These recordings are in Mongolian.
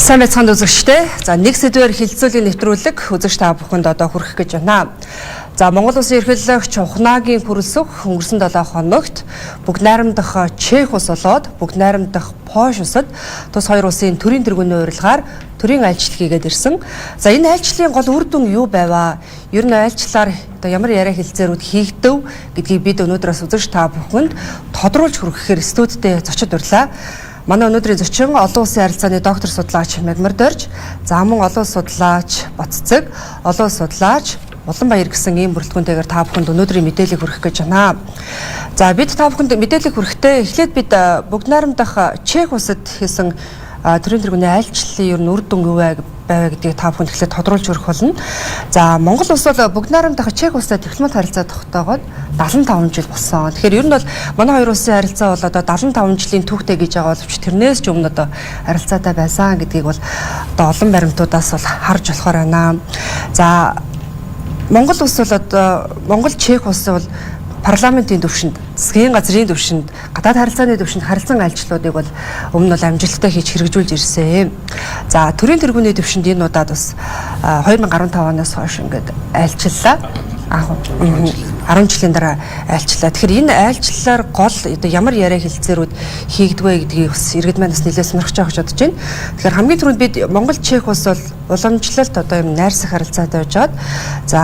Сайн байцгаанд үзэгчдээ. За нэг сэдвээр хилцүүлэг нэвтрүүлэг үзэгч та бүхэнд одоо хүрэх гэж байна. За Монгол Улсын ерөнхийлөгч Ухнагийн хүрэлцэх өнгөрсөн 7 хоногт бүгд найрамдах Чех улс болоод бүгд найрамдах Польш улсад тус хоёр улсын төрийн тэргүүний урилгаар төрийн айлчлал хийгээд ирсэн. За энэ айлчлалын гол үр дүн юу байваа? Ер нь айлчлалаар одоо ямар яриа хэлцээрүүд хийгдэв гэдгийг бид өнөөдрөөс үзэгч та бүхэнд тодруулж хүргэхээр студидтэй зочид урлаа. Манай өнөөдрийн зочин олон улсын харилцааны доктор судлаач Мягмар Дорж, за мөн олон улс судлаач Баццэг, олон улс судлаач Улаанбаяр гэсэн ийм бүрэлдэхүүнтэйгээр та бүхэнд өнөөдрийн мэдээллийг хүргэх гэж байна. За бид та бүхэнд мэдээллийг хүргэхдээ эхлээд бид бүгд найрамдах Чех улсад хийсэн төрийн тэргүүний айлчлалын ер нь үр дүн юу байваа гэдгийг та бүхэнд эхлээд тодруулж өргөх болно. За Монгол улс бол бүгд найрамдах Чех улстай дипломат харилцаа тогтоогоод 75 жил болсон. Тэгэхээр ер нь бол манай хоёр улсын харилцаа бол одоо 75 жилийн түүхтэй гэж байгаа боловч тэрнээс ч өмнө одоо харилцаатай байсан гэдгийг бол одоо олон баримтуудаас бол харж болохоор байна. За Монгол улс бол одоо Монгол Чех улс бол парламентын төвшөнд, засгийн газрын төвшөнд, гадаад харилцааны төвшөнд харилцан айлчлалуудыг бол өмнө нь амжилттай хийж хэрэгжүүлж ирсэн. За төрийн тэргүүний төвшөнд энэ удаад бас 2015 оноос хойш ингээд айлчлалаа. 10 жилийн дараа айлчлалаа. Тэгэхээр энэ айлчлалаар гол одоо ямар яриа хэлцээрүүд хийгдвэ гэдгийг бас иргэд манаас нэлээд сонирхож байгаа гэж бодож байна. Тэгэхээр хамгийн түрүүнд бид Монгол Чех улс бол уламжлалт одоо юм найрсах харилцаатай байжгаад за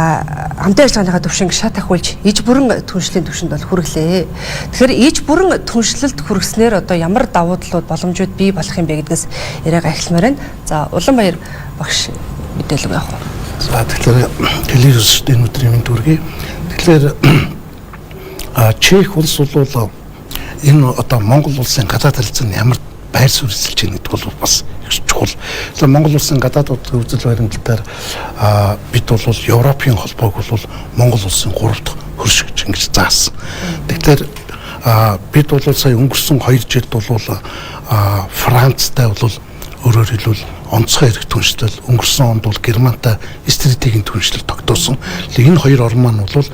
хамтын ажиллагааныхаа төвшинг шат ахиулж иж бүрэн түншлэлийн төвшөнд бол хүргэлээ. Тэгэхээр иж бүрэн түншлэлд хүргэснээр одоо ямар давуу талууд боломжууд бий болох юм бэ гэдгээс яриага эхлэмээр байна. За Улаанбаяр багш мэдээлэл авах уу? За тэгэхээр телевизтэй өнөөдрийн мэд үргэе. Тэгэхээр Чех улс бол энэ одоо Монгол улсын гадаад харилцааны ямар байр суурь эзэлж байгаа гэдэг бол бас их чухал. Тэгэхээр Монгол улсын гадаад үзэл баримталтаар бид бол Европын холбоог бол Монгол улсын 3 дахь хөрш гэж ингэж заасан. Тэгэхээр бид бол сая өнгөрсөн 2 жилд бол Францтай бол өөрөөр хэлбэл онцгой эрх түншлэл өнгөрсөн онд бол Германтай стратегийн түншлэл тогтоосон. Энэ хоёр орн маань бол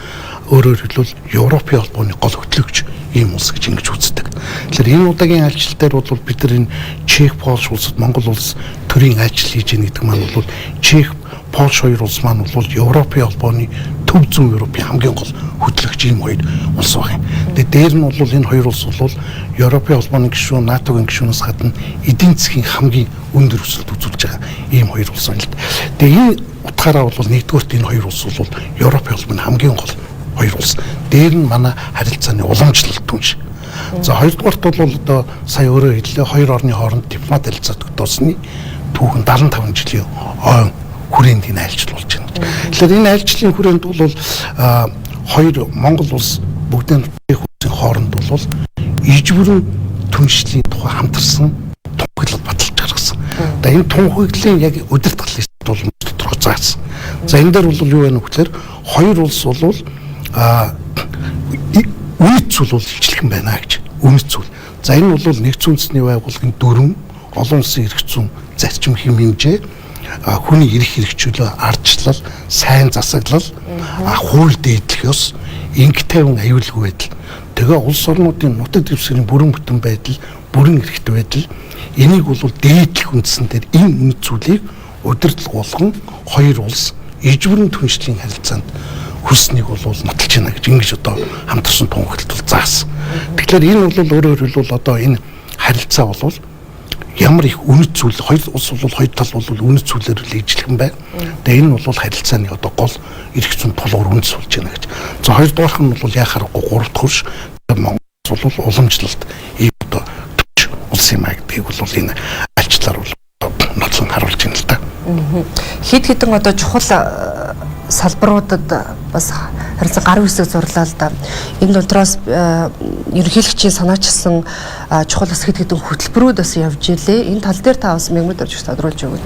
өөрөөр хэлбэл Европын холбооны гол хөтлөгч ийм улс гэж ингэж үздэг. Тэгэхээр энэ удаагийн айлчлал дээр бол бид нар энэ Чех, Польш улсад Монгол улс төрийн айлчлал хийж байгаа гэдэг маань бол Чех, Польш хоёр улс маань бол Европын холбооны төв зүүн Европын хамгийн гол хөтлөгч ийм хоёр улс байна. Тэгээд дээр нь бол энэ хоёр улс бол Европын холбооны гишүүн, НАТОгийн гишүүнээс гадна эдийн засгийн хамгийн өндөр өсөлт үзүүлж байгаа ийм хоёр улс байна л да. Тэгээд энэ утгаараа бол нэгдүгээрт энэ хоёр улс бол Европын холбооны хамгийн гол хоёр улс. Дээр нь манай харилцааны уламжлалт түнш. За хоёрдугаарт бол одоо сая өөрөө хэллээ хоёр орны хооронд дипломат харилцаа тогтоосны түүхэн 75 жилийн хүрээнд энэ айлчлал болж байна. Тэгэхээр энэ айлчлалын хүрээнд бол хоёр Монгол улс бүгдийн Чех улсын хооронд бол иж бүрэн түншлийн тухай хамтарсан тунхаглал баталж гаргасан. Одоо энэ тунхаглалын яг удирдах лист бол тодорхой заасан. За энэ дээр бол юу вэ гэхээр хоёр улс бол үнэт зүйл бол илчлэгэн байна гэж. Үнэт зүйл. За энэ бол нэгдсэн үндэсний байгууллагын 4 олон улсын эрх зүйн зарчим хэм хэмжээ, хүний эрх хэрэгжүүлээ, ардчлал, сайн засаглал, хууль дээдлэх ёс, инг тайван аюулгүй байдал. Тэгээ улс орнуудын нутаг дэвсгэрийн бүрэн бүтэн байдал, бүрэн эрхт байдал энийг бол дээдлэх үндсэн дээр энэ үнэт зүйлийг удирдлага болгон хоёр улс иж бүрэн түншлийн харилцаанд хүснэг бол нотолж байна гэж ингэж одоо хамтарсан тунхаглалт заасан. Тэгэхээр энэ бол өөрөөр хэлбэл одоо энэ харилцаа бол ямар их үнэт зүйл хоёр улс бол хоёр тал бол үнэт зүйлээр илэрхийлэх юм байна. Тэгээ энэ бол харилцааны одоо гол эрх зүйн тулгуур үндэс болж байна гэж. За хоёрдугаарх нь бол яхаарахгүй 3 дахь хөрш Монгол бол уламжлалт ийм одоо улс юм аа гэдгийг бол энэ альчлаар бол ноцон харуулж байна л да. Хэд хэдэн одоо чухал салбаруудад бас харилцаа гар үсэг зурлаа л да. Энэ дотроос ерөнхийлөгчийн санаачилсан чухал бас хэд хэдэн хөтөлбөрүүд бас явж илээ. Энэ тал дээр та бас Мягмар Дорж тодруулж өгнө.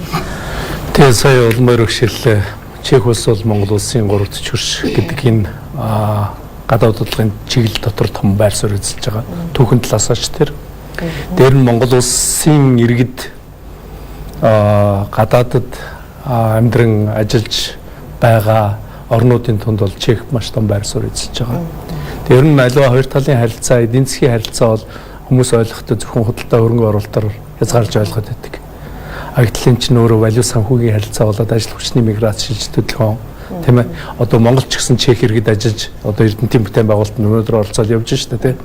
Тэгээ сая Улаанбаяр өгшөрлөө. Чех улс бол Монгол улсын 3 дахь хөрш гэдэг энэ гадаад удирдлагын чиглэл дотор том байр суурь эзэлж байгаа. Түүхэн талаас ч тэр. Дээр нь Монгол улсын иргэд гадаадд амьдран ажиллаж байгаа орнуудын тунд бол Чех маш том байр суурь эзэлж байгаа. Тэр нь аливаа хоёр талын харилцаа, эдийн засгийн харилцаа бол хүмүүс ойлгохдоо зөвхөн худалдаа хөрөнгө оруулалтаар хязгаарлаж ойлгоод байдаг. агдлын чинь өөрөө валю санхүүгийн харилцаа болоод ажил хүчний миграц шилжилт хөдөлгөөн тийм ээ одоо Монгол ч гэсэн Чех иргэд ажиллаж одоо Эрдэнэтийн бүтээн байгуулалтанд өнөөдөр оролцоод явж байна шүү дээ тийм.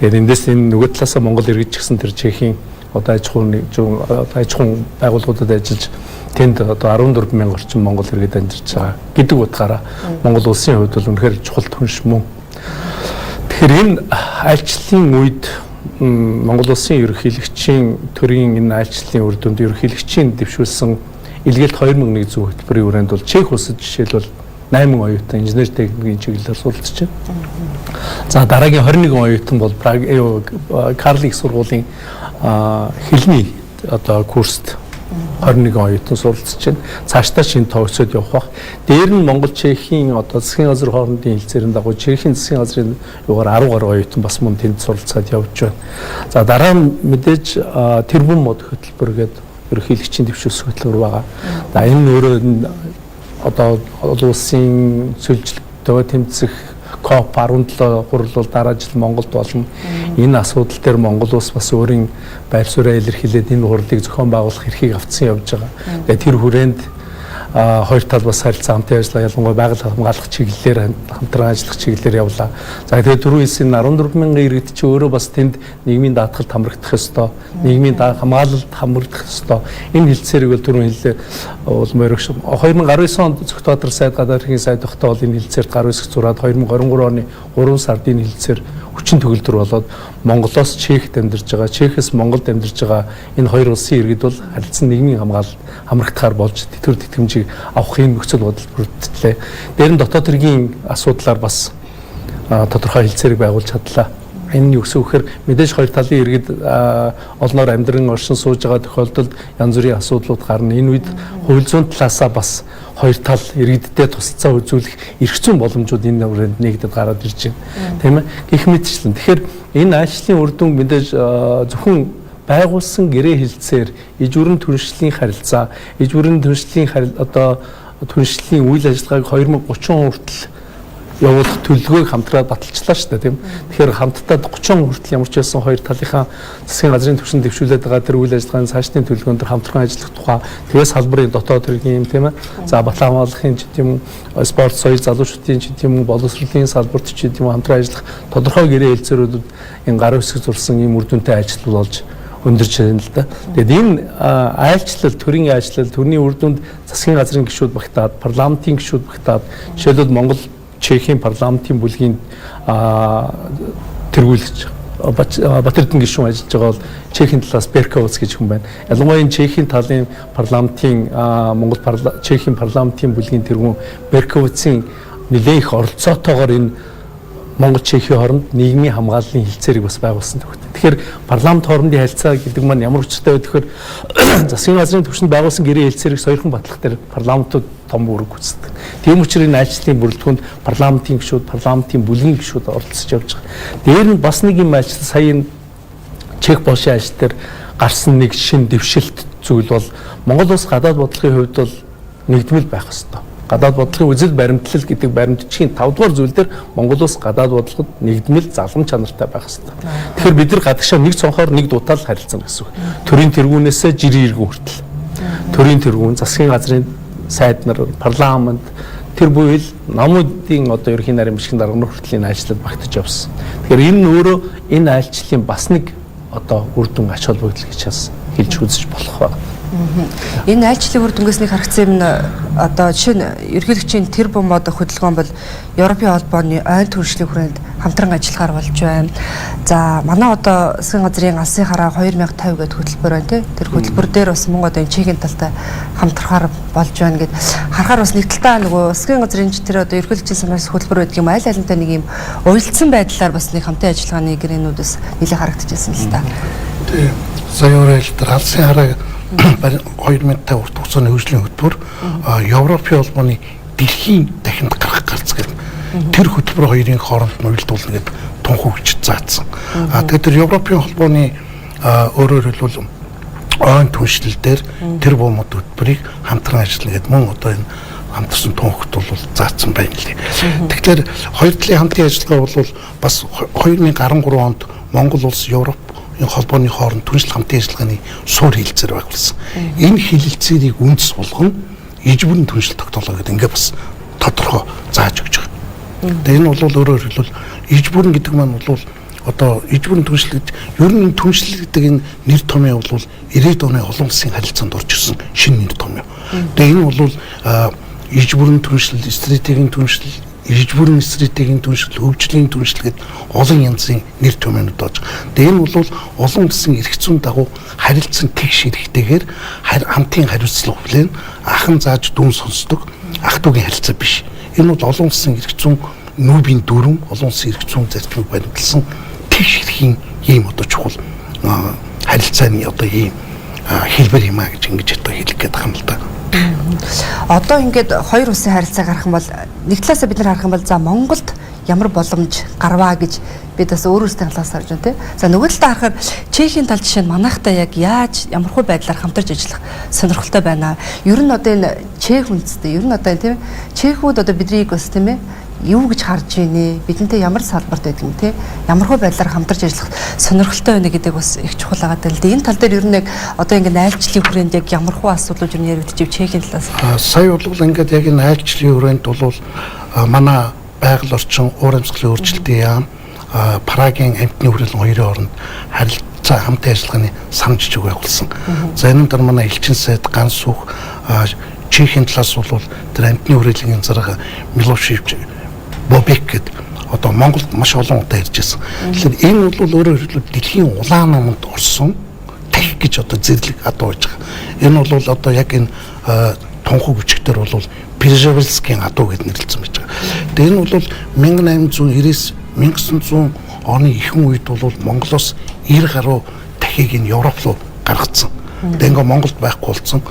Тэгээд эндээс энэ нөгөө талаасаа Монгол иргэд ч гэсэн тэр Чехийн одоо аж ахуйн байгууллагуудад ажиллаж тэнд одоо 14,000 орчим Монгол иргэд амьдарч байгаа гэдэг утгаараа Монгол улсын хувьд бол үнэхээр чухал түнш мөн. Тэгэхээр энэ айлчлалын үед Монгол улсын ерөнхийлөгчийн төрийн энэ айлчлалын үр дүнд ерөнхийлөгчийн дэвшүүлсэн илгээлт 2100 хөтөлбөрийн хүрээнд бол Чех улсад жишээлбэл 8 оюутан инженер техникийн чиглэлээр суралцж байна. За дараагийн 21 оюутан бол Карлын их сургуулийн хэлний одоо курст 21 оюутан суралцж байна. Цаашдаа шинэ тоо өсөд явах бах. Дээр нь Монгол Чехийн одоо засгийн газар хоорондын хилцээрийн дагуу Чехийн засгийн газрын югаар 10 гаруй оюутан бас мөн тэнд суралцаад явж байна. За дараа нь мэдээж тэрбум мод хөтөлбөр гэдэг ерөнхийлөгчийн дэвшүүлсэн хөтөлбөр байгаа. За энэ өөрөө одоо олон улсын сүлжлөлтөө тэмцэх КОП 17 хурал бол дараа жил Монголд болно. Энэ асуудал дээр Монгол улс бас өөрийн байр сууриа илэрхийлээд энэ хурлыг зохион байгуулах эрхийг авсан явж байгаа. Тэгээ тэр хүрээнд хоёр тал бас харилцаа хамтын ажиллагаа ялангуяа байгаль хамгаалах чиглэлээр хамтран ажиллах чиглэлээр явлаа. За тэгээд түрүү хэлсэн 14,000 иргэд чи өөрөө бас тэнд нийгмийн даатгалд хамрагдах ёстой, нийгмийн хамгаалалд хамрагдах ёстой. Энэ хэлцээрийг бол түрүү хэллээ улмойрогш 2019 онд Зөвхөн сайд гадаад хэргийн сайд тогтоо бол энэ хэлцээрт гар үсгэж зураад 2023 оны 3 сард энэ хэлцээр хүчин төгөлдөр болоод Монголоос Чехт амьдарч байгаа, Чехээс Монголд амьдарч байгаа энэ хоёр улсын иргэд бол харилцан нийгмийн хамгаалалт хамрагдахаар болж тэтгэр тэтгэмжийг авах юм нөхцөл бодол бүрдтлээ. Дээр нь дотоод хэргийн асуудлаар бас тодорхой хэлцээрийг байгуулж чадлаа. Энэ нь юу гэсэн үг гэхээр мэдээж хоёр талын иргэд олноор амьдран оршин сууж байгаа тохиолдолд янз бүрийн асуудлууд гарна. Энэ үед хууль зүйн талаасаа бас хоёр тал иргэдтэй тусалцаа үзүүлэх эрх зүйн боломжууд энэ хүрээнд нэгдэд гараад ирж байна. Тийм ээ. Гэх мэтчлэн. Тэгэхээр энэ айлчлалын үр дүн мэдээж зөвхөн байгуулсан гэрээ хэлцээр иж бүрэн түншлэлийн харилцаа, иж бүрэн түншлэлийн одоо түншлэлийн үйл ажиллагааг 2030 хүртэл явуулах төлөвлөгөөг хамтраад баталчлаа шүү дээ тийм. Тэгэхээр хамтдаа 30 хүртэл ямар ч байсан хоёр талынхаа засгийн газрын түвшинд дэвшүүлээд байгаа тэр үйл ажиллагааны цаашдын төлөвлөгөөнд хамтран ажиллах тухай тэгээс салбарын дотоод хэргийн юм тийм ээ. За батлан хамгаалахын ч тийм спорт соёл залуучуудын ч тийм боловсролын салбарт ч тийм хамтран ажиллах тодорхой гэрээ хэлцээрүүд энэ гар үсэг зурсан ийм үр дүнтэй ажил болж өндөрч байна л да. Тэгээд энэ айлчлал, төрийн айлчлал, төрний үр дүнд засгийн газрын гишүүд багтаад, парламентын гишүүд багтаад, жишээлбэл Монгол Чехийн парламентын бүлгийн тэргүүлэгч Батэрдэн гишүүн ажиллаж байгаа бол Чехийн талаас Берковц гэж хүн байна. Ялангуяа энэ Чехийн талын парламентын Чехийн парламентын бүлгийн тэргүүн Берковцийн нэлээд их оролцоотойгоор энэ Монгол Чехийн хооронд нийгмийн хамгааллын хэлцээрийг бас байгуулсан төгт. Тэгэхээр парламент хоорондын харилцаа гэдэг маань ямар хүчтэй вэ гэхээр засгийн газрын түвшинд байгуулсан гэрээ хэлцээрийг сойрхон батлах дээр парламентууд том үүрэг гүйцэтгэв. Тийм учраас энэ айлчлалын бүрэлдэхүүнд парламентын гишүүд, парламентын бүлгийн гишүүд оролцож явж байгаа. Дээр нь бас нэг юм ажил сая энэ Чех Польшийн ажил дээр гарсан нэг шин дэвшилт зүйл бол Монгол улс гадаад бодлогын хувьд бол нэгдмэл байх ёстой. Гадаад бодлогын үзэл баримтлал гэдэг баримтчгийн 5 дугаар зүйл дээр Монгол улс гадаад бодлогод нэгдмэл залгам чанартай байх ёстой. Тэгэхээр бид нар гадагшаа нэг цонхоор нэг дуутаал харилцана гэсэн үг. Төрийн тэргүүнээсээ жирийн иргэн хүртэл. Төрийн тэргүүн, засгийн газрын сайд нар, парламент тэр буюу намуудын одоо ерөнхий нарийн бичгийн дарга нар хүртэл энэ ажлыг багтаж явсан. Тэгэхээр энэ нь өөрөө энэ айлчлалын бас нэг одоо үр дүн ач холбогдол гэж хэлж үзэж болох байна. Энэ айлчлалын үр дүнгээс нэг харагдсан юм одоо жишээ нь ерөнхийлөгчийн тэр бомбод хөдөлгөөн бол Европын холбооны ойн түншлэлийн хүрээнд хамтран ажиллахаар болж байна. За манай одоо засгийн газрын алсын хараа 2050 гэдэг хөтөлбөр байна тий. Тэр хөтөлбөр дээр бас мөн одоо энэ Чехийн талтай хамтрахаар болж байна гэд харахаар бас нэг талдаа нөгөө засгийн газрын тэр одоо ерөнхийлөгчийн санаас хөтөлбөр байдаг юм аль алинтай нэг юм уялдсан байдлаар бас нэг хамтын ажиллагааны гэрээнүүдээс нэлээд харагдчихсан л та. Тий. Сая өөрөлдөр алсын хараа 2050 хүртэл хугацааны хөгжлийн хөтөлбөр Европын холбооны дэлхийн дахинд гарах галз гэдэг тэр хөтөлбөр хоёрын хооронд нь уялдуулна гэдэг тунхагч заасан. Тэгээд тэр Европын холбооны өөрөөр хэлбэл ойн түншлэл дээр тэр бомбод хөтөлбөрийг хамтран ажиллана гэдэг мөн одоо энэ хамтарсан тунхагт бол заасан байна лээ. Тэгэхээр хоёр талын хамтын ажиллагаа бол бас 2013 онд Монгол улс энэ холбооны хооронд түншлэл хамтын ажиллагааны суур хэлэлцээр байгуулсан. Энэ хэлэлцээрийг үндэс болгоно иж бүрийн түншлэл тогтоолоо гэдэг ингээ бас тодорхой зааж өгч байгаа. Тэгээ энэ бол өөрөөр хэлбэл иж бүрэн гэдэг маань бол одоо иж бүрэн түншлэл гэж ер нь түншлэл гэдэг энэ нэр томьёо бол 90-ад оны олон улсын харилцаанд орж ирсэн шинэ нэр томьёо. Тэгээ энэ бол иж бүрэн түншлэл, стратегийн түншлэл, иж бүрэн стратегийн түншлэл, хөгжлийн түншлэл гэдэг олон янзын нэр томьёонууд болж байгаа. Тэгээ энэ бол олон улсын эрх зүйн дагуу харилцан тэгш хэрэгтэйгээр хамтын хариуцлага хүлээн ахын зааж дүн сонсдог ах トゥ угийн харилцаа биш. Энэ бол олон улсын эрх зүйн нүүбийн дүрм, олон улсын эрх зүйн зарчмыг баримтлсан тэгш эрхийн ийм одоо чухал харилцааны одоо ийм хэлбэр юм а гэж ингэж одоо хэлэх гээд байгаа юм л да. Одоо ингээд хоёр улсын харилцаа гарах юм бол нэг талаасаа бид нар харах юм бол за Монголд ямар боломж гарваа гэж бид бас өөрөөсөө талаас харж байна тий. За нөгөө талаа харахаар Чехийн тал жишээ нь манайхтай яг яаж ямархуу байдлаар хамтарч ажиллах сонирхолтой байна. Ер нь одоо энэ Чех үндэстэй ер нь одоо тийм Чехүүд одоо биднийг бас тийм ээ юу гэж харж байна бидэнтэй ямар салбарт байдаг юм те ямархуу байдлаар хамтарч ажиллах сонирхолтой байна гэдэг бас их чухал байгаа даа л дээ. Энэ тал дээр ер нь яг одоо ингэ айлчлалын хүрээнд яг ямархуу асуудлууд ер нь яригдчих Чехийн талаас сая бол ингээд яг энэ айлчлалын хүрээнд бол манай байгаль орчин уур амьсгалын өөрчлөлтийн яам Прагийн амтны хүрээлэн хоёрын хооронд харилцаа хамтын ажиллагааны санамж жиг байгуулсан. За энэ дээр манай элчин сайд ганц сүх Чехийн талаас бол тэр амтны хүрээлэнгийн зарга Милошевич Бобек гэдэг одоо Монголд маш олон удаа ирж байсан. Тэгэхээр энэ бол өөрөөр хэлбэл дэлхийн улаан наманд орсон тах гэж одоо зэрлэг адуу байж байгаа. Энэ бол одоо яг энэ тунхаг хүчгээр бол Пржевальскийн адуу гэж нэрлэсэн байж байгаа. Тэгээ энэ бол 1890-ээс 1900 оны ихэнх үед бол Монголоос 90 гаруй тахийг энэ Европ руу гаргацсан. Тэгээ ингээ Монголд байхгүй болсон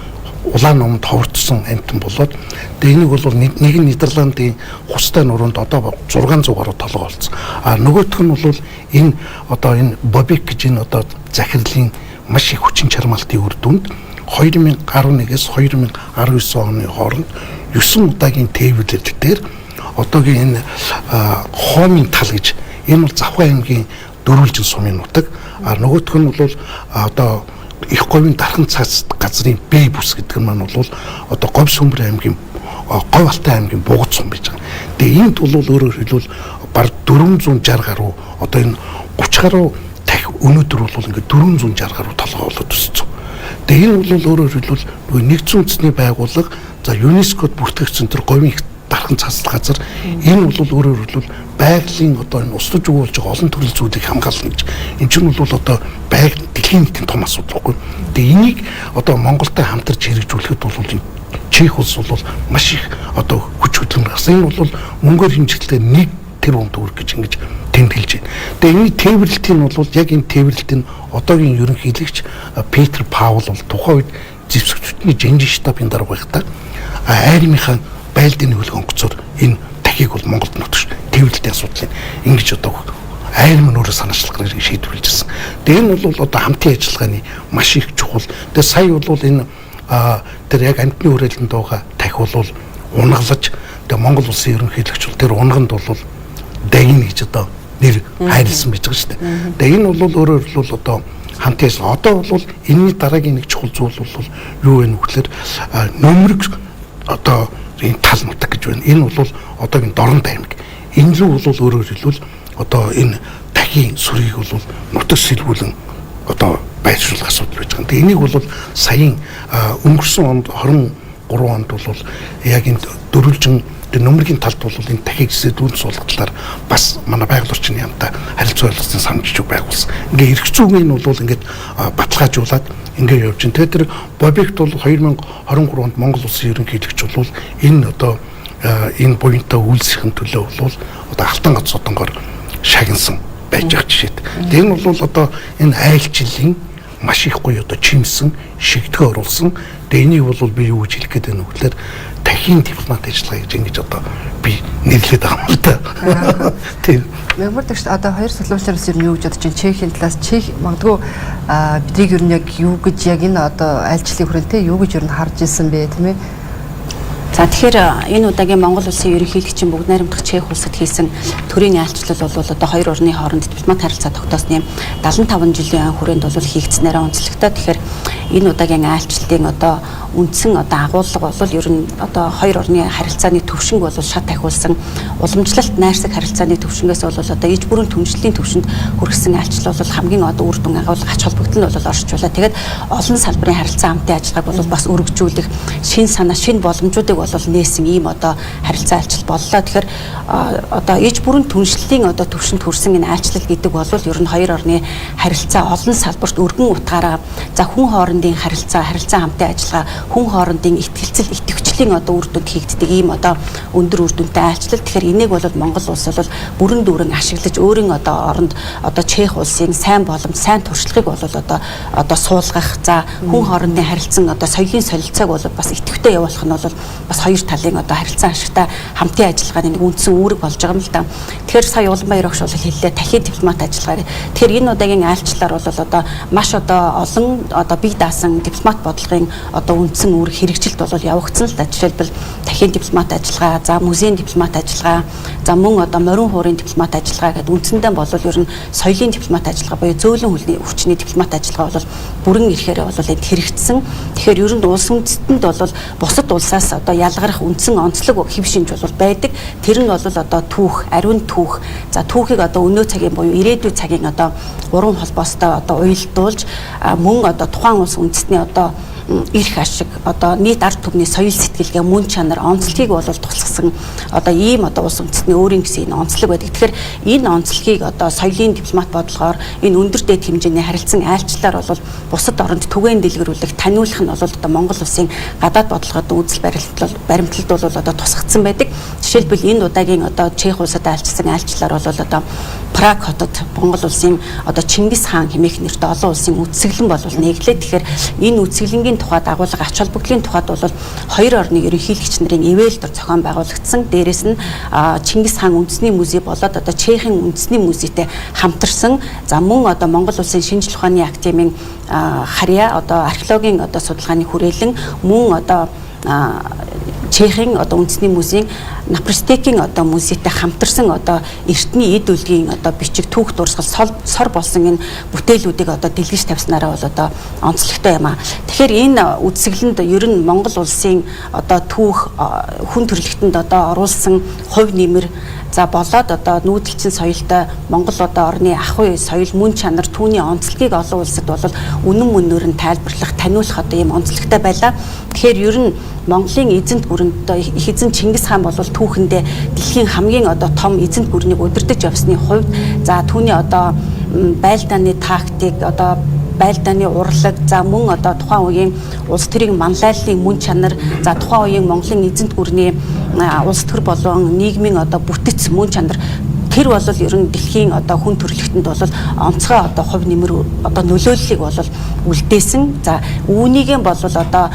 улаан номонд ховордсон амтан болоод тэгээ энийг бол нэг нь Нидерландын хустай нуруунд одоо 600 гаруй толгой болсон. А нөгөөх нь бол энэ одоо энэ Бобик гэж энэ одоо захирлын маш их хүчин чармаалтын үр дүнд 2011-ээс 2019 оны хооронд 9 удаагийн тээвэрлэл дээр одоогийн энэ хоомын тал гэж энэ бол Завхай аймгийн дөрвөлжин сумын нутаг. А нөгөөх нь бол одоо их говийн дархан цаас газрын Б бүс гэдэг нь маань бол одоо Говь Сүмбэр аймгийн Говь Алтай аймгийн Бугад сум байж байгаа. Тэгээ энд бол өөрөөр хэлбэл баг 460 гаруй одоо энэ 30 гаруй тах өнөөдөр бол ингээд 460 гаруй толгой болоод өссөн. Тэгээ энэ бол өөрөөр хэлбэл нөгөө нэгдсэн үндэсний байгууллага за ЮНЕСКОд бүртгэгдсэн тэр говийн дархан цаас газар энэ бол өөрөөр хэлбэл байгалийн одоо энэ устж өгүүлж байгаа олон төрлийн зүйлийг хамгаална гэж. Энэ чинь бол одоо байгаль дэлхийн нийтийн том асуудал байхгүй. Тэгээ энийг одоо Монголтой хамтарч хэрэгжүүлэхэд бол Чех улс бол маш их одоо хүч хөдөлмөр гаргасан. Энэ бол мөнгөөр хэмжигдэлээр 1 тэрбум төгрөг гэж ингэж тэмдэглэж байна. Тэгээ энэ тээвэрлэлтийн бол яг энэ тээвэрлэлтийн одоогийн ерөнхийлөгч Петр Паул бол тухайн үед зэвсэгчдийн Женжин штабын дарга байхдаа айрмынхаа байлдын хөлөг онгоцоор энэ тахийг бол Монголд нутагш тээвэрлэлтийн асуудлыг ингэж одоо айрм нь өөрөө санаачлах гэж шийдвэрлэж ирсэн. Тэгээ энэ бол одоо хамтын ажиллагааны маш их чухал. Тэгээ сая бол энэ тэр яг амтны хүрээлэнд байгаа тах бол унгалж тэгээ Монгол улсын ерөнхийлөгч бол тэр унганд бол дагин гэж одоо нэр хайрлсан байж байгаа шүү дээ. Тэгээ энэ бол өөрөөр хэлбэл одоо хамтын ажиллагаа. Одоо бол энэний дараагийн нэг чухал зүйл бол юу вэ гэхээр нөмрөг одоо энэ тал нутаг гэж байна. Энэ бол одоогийн Дорнод аймаг. Энэ рүү бол өөрөөр хэлбэл одоо энэ дахин сүрийг бол нутаг сэлгүүлэн одоо байршуулах асуудал байж байгаа. Тэгээ энийг бол саяын өнгөрсөн онд 23 онд бол яг энэ дөрвөлжин нөмрөгийн талд бол энэ дахиг сэдвүүн суулгах талаар бас манай байгаль орчны яамтай харилцаа ойлголцсон санамжчиг байгуулсан. Ингээ эрх зүйн нь бол ингээд баталгаажуулаад ингээ явж байна. Тэгээд тэр Бобикт бол 2023 онд Монгол улсын ерөнхийлөгч бол энэ одоо энэ буянтаа үйлсэхин төлөө бол одоо Алтан гац содонгоор шагнасан байж байгаа жишээд. Энэ бол одоо энэ айлчлалын маш их гоё одоо чимсэн шигтгэн оруулсан. Тэгээ энийг бол би юу гэж хэлэх гээд байна вэ гэхээр дахин дипломат ажиллагаа гэж ингэж одоо би нэрлээд байгаа юм л да. Тийм. Мэгмар тэгш одоо хоёр солиулчнаас юу гэж бодож чинь Чехийн талаас Чех магадгүй биднийг ер нь яг юу гэж яг энэ одоо айлчлалын хүрээлтэй юу гэж ер нь харж ирсэн бэ тийм ээ? За тэгэхээр энэ удаагийн Монгол улсын ерөнхийлөгчийн бүгд найрамдах Чех улсад хийсэн төрийн айлчлал бол одоо хоёр орны хооронд дипломат харилцаа тогтоосны 75 жилийн хүрээнд бол хийгдснээр онцлогтой. Тэгэхээр энэ удаагийн айлчлалын одоо үндсэн одоо агуулга бол ер нь одоо хоёр орны харилцааны төвшинг бол шат ахиулсан уламжлалт найрсаг харилцааны төвшингээс бол одоо иж бүрэн түншлэлийн төвшөнд хүргэсэн айлчлал бол хамгийн одоо үр дүн агуулга ач холбогдол нь бол оршуулаа. Тэгээд олон салбарын харилцаа хамтын ажиллагааг бол бас өргөжүүлэх шин санаа, шин боломжуудыг бол нээсэн ийм одоо харилцаа айлчлал боллоо. Тэгэхээр одоо иж бүрэн түншлэлийн одоо төвшөнд хүрсэн энэ айлчлал гэдэг бол ер нь хоёр орны харилцаа олон салбарт өргөн утгаараа за хүн хоорондын харилцаа хамтын ажиллагаа, хүн хоорондын итгэлцэл, итгэвчлийн одоо үр дүнд хийгддэг ийм одоо өндөр үр дүнтэй айлчлал. Тэгэхээр энийг бол Монгол улс бол бүрэн дүүрэн ашиглаж өөрийн одоо оронд одоо Чех улсын сайн боломж, сайн туршлагыг бол одоо суулгах, за хүн хоорондын харилцан одоо соёлын солилцоог бол бас идэвхтэй явуулах нь бол бас хоёр талын одоо харилцан ашигтай хамтын ажиллагааны нэг үндсэн үүрэг болж байгаа юм л да. Тэгэхээр сая Улаанбаатар огш бол хэллээ дахин дипломат ажиллагаа. Тэгэхээр энэ удаагийн айлчлалаар бол одоо маш одоо олон одоо бие даасан дипломат бодлогын одоо үндсэн үүрэг хэрэгжилт бол явагдсан л да. Жишээлбэл дахин дипломат ажиллагаа, за музейн дипломат ажиллагаа, за мөн одоо морин хуурын дипломат ажиллагаа гэдэг үндсэндээ бол ер нь соёлын дипломат ажиллагаа буюу зөөлөн хүчний дипломат ажиллагаа бол бүрэн ирэхээр бол энд хэрэгжсэн. Тэгэхээр ер нь улс үндэстэнд бол бусад улсаас одоо ялгарах үндсэн онцлог хэв шинж бол байдаг. Тэр нь бол одоо түүх, ариун түүх. За түүхийг одоо өнөө цагийн буюу ирээдүйн цагийн одоо уран холбоостой одоо уялдуулж мөн одоо тухайн улс үндэстний одоо эрх ашиг, одоо нийт ард түмний соёл сэтгэлгээ, мөн чанар, онцлогийг бол тусгасан одоо ийм одоо улс үндэстний өөрийн гэсэн энэ онцлог байдаг. Тэгэхээр энэ онцлогийг одоо соёлын дипломат бодлогоор энэ өндөр дээд хэмжээний харилцан айлчлалаар бол бусад оронд түгээн дэлгэрүүлэх, таниулах нь бол одоо Монгол улсын гадаад бодлогод үзэл баримтлалд бол одоо тусгагдсан байдаг. Жишээлбэл энэ удаагийн одоо Чех улсад айлчсан айлчлалаар бол одоо Праг хотод Монгол улсын одоо Чингис хаан хэмээх нэртэй олон улсын үтсгэлэн бол нэглээ. Тэгэхээр энэ үтсгэлэнгийн тухайд агуулга ач холбогдлын тухайд бол хоёр орны ерөнхийлөгч нарын ивэл дор зохион байгуулагдсан. Дээрээс нь Чингис хаан үндэсний музей болоод одоо Чехийн үндэсний музейтэй хамтарсан. За мөн одоо Монгол улсын шинжлэх ухааны академийн харьяа одоо археологийн одоо судалгааны хүрээлэн мөн одоо Чехийн одоо үндэсний музейн Напрстекийн одоо музейтэй хамтарсан одоо эртний эд үлгийн одоо бичиг түүх дурсгал сор болсон энэ бүтээлүүдийг одоо дэлгэж тавьснараа бол одоо онцлогтой юм аа. Тэгэхээр энэ үтсгэлэнд ер нь Монгол улсын одоо түүх хүн төрөлхтөнд одоо оруулсан хувь нэмэр за болоод одоо нүүдэлчин соёлтой Монгол одоо орны ахуй соёл, мөн чанар, түүний онцлогийг олон улсад бол үнэн мөнөөр нь тайлбарлах, таниулах одоо ийм онцлогтой байлаа. Тэгэхээр ер нь Монголын эзэнт гүрэнд их эзэн Чингис хаан бол түүхэндээ дэлхийн хамгийн одоо том эзэнт гүрнийг удирдах явсны хувьд за түүний одоо байлдааны тактик одоо байлдааны урлаг за мөн одоо тухайн үеийн улс төрийн манлайллын мөн чанар за тухайн үеийн Монголын эзэнт гүрний улс төр болон нийгмийн одоо бүтэц мөн чанар тэр бол ер нь дэлхийн одоо хүн төрөлхтөнд бол онцгой одоо хувь нэмэр одоо нөлөөллийг бол үлдээсэн. За үүнийгэн бол одоо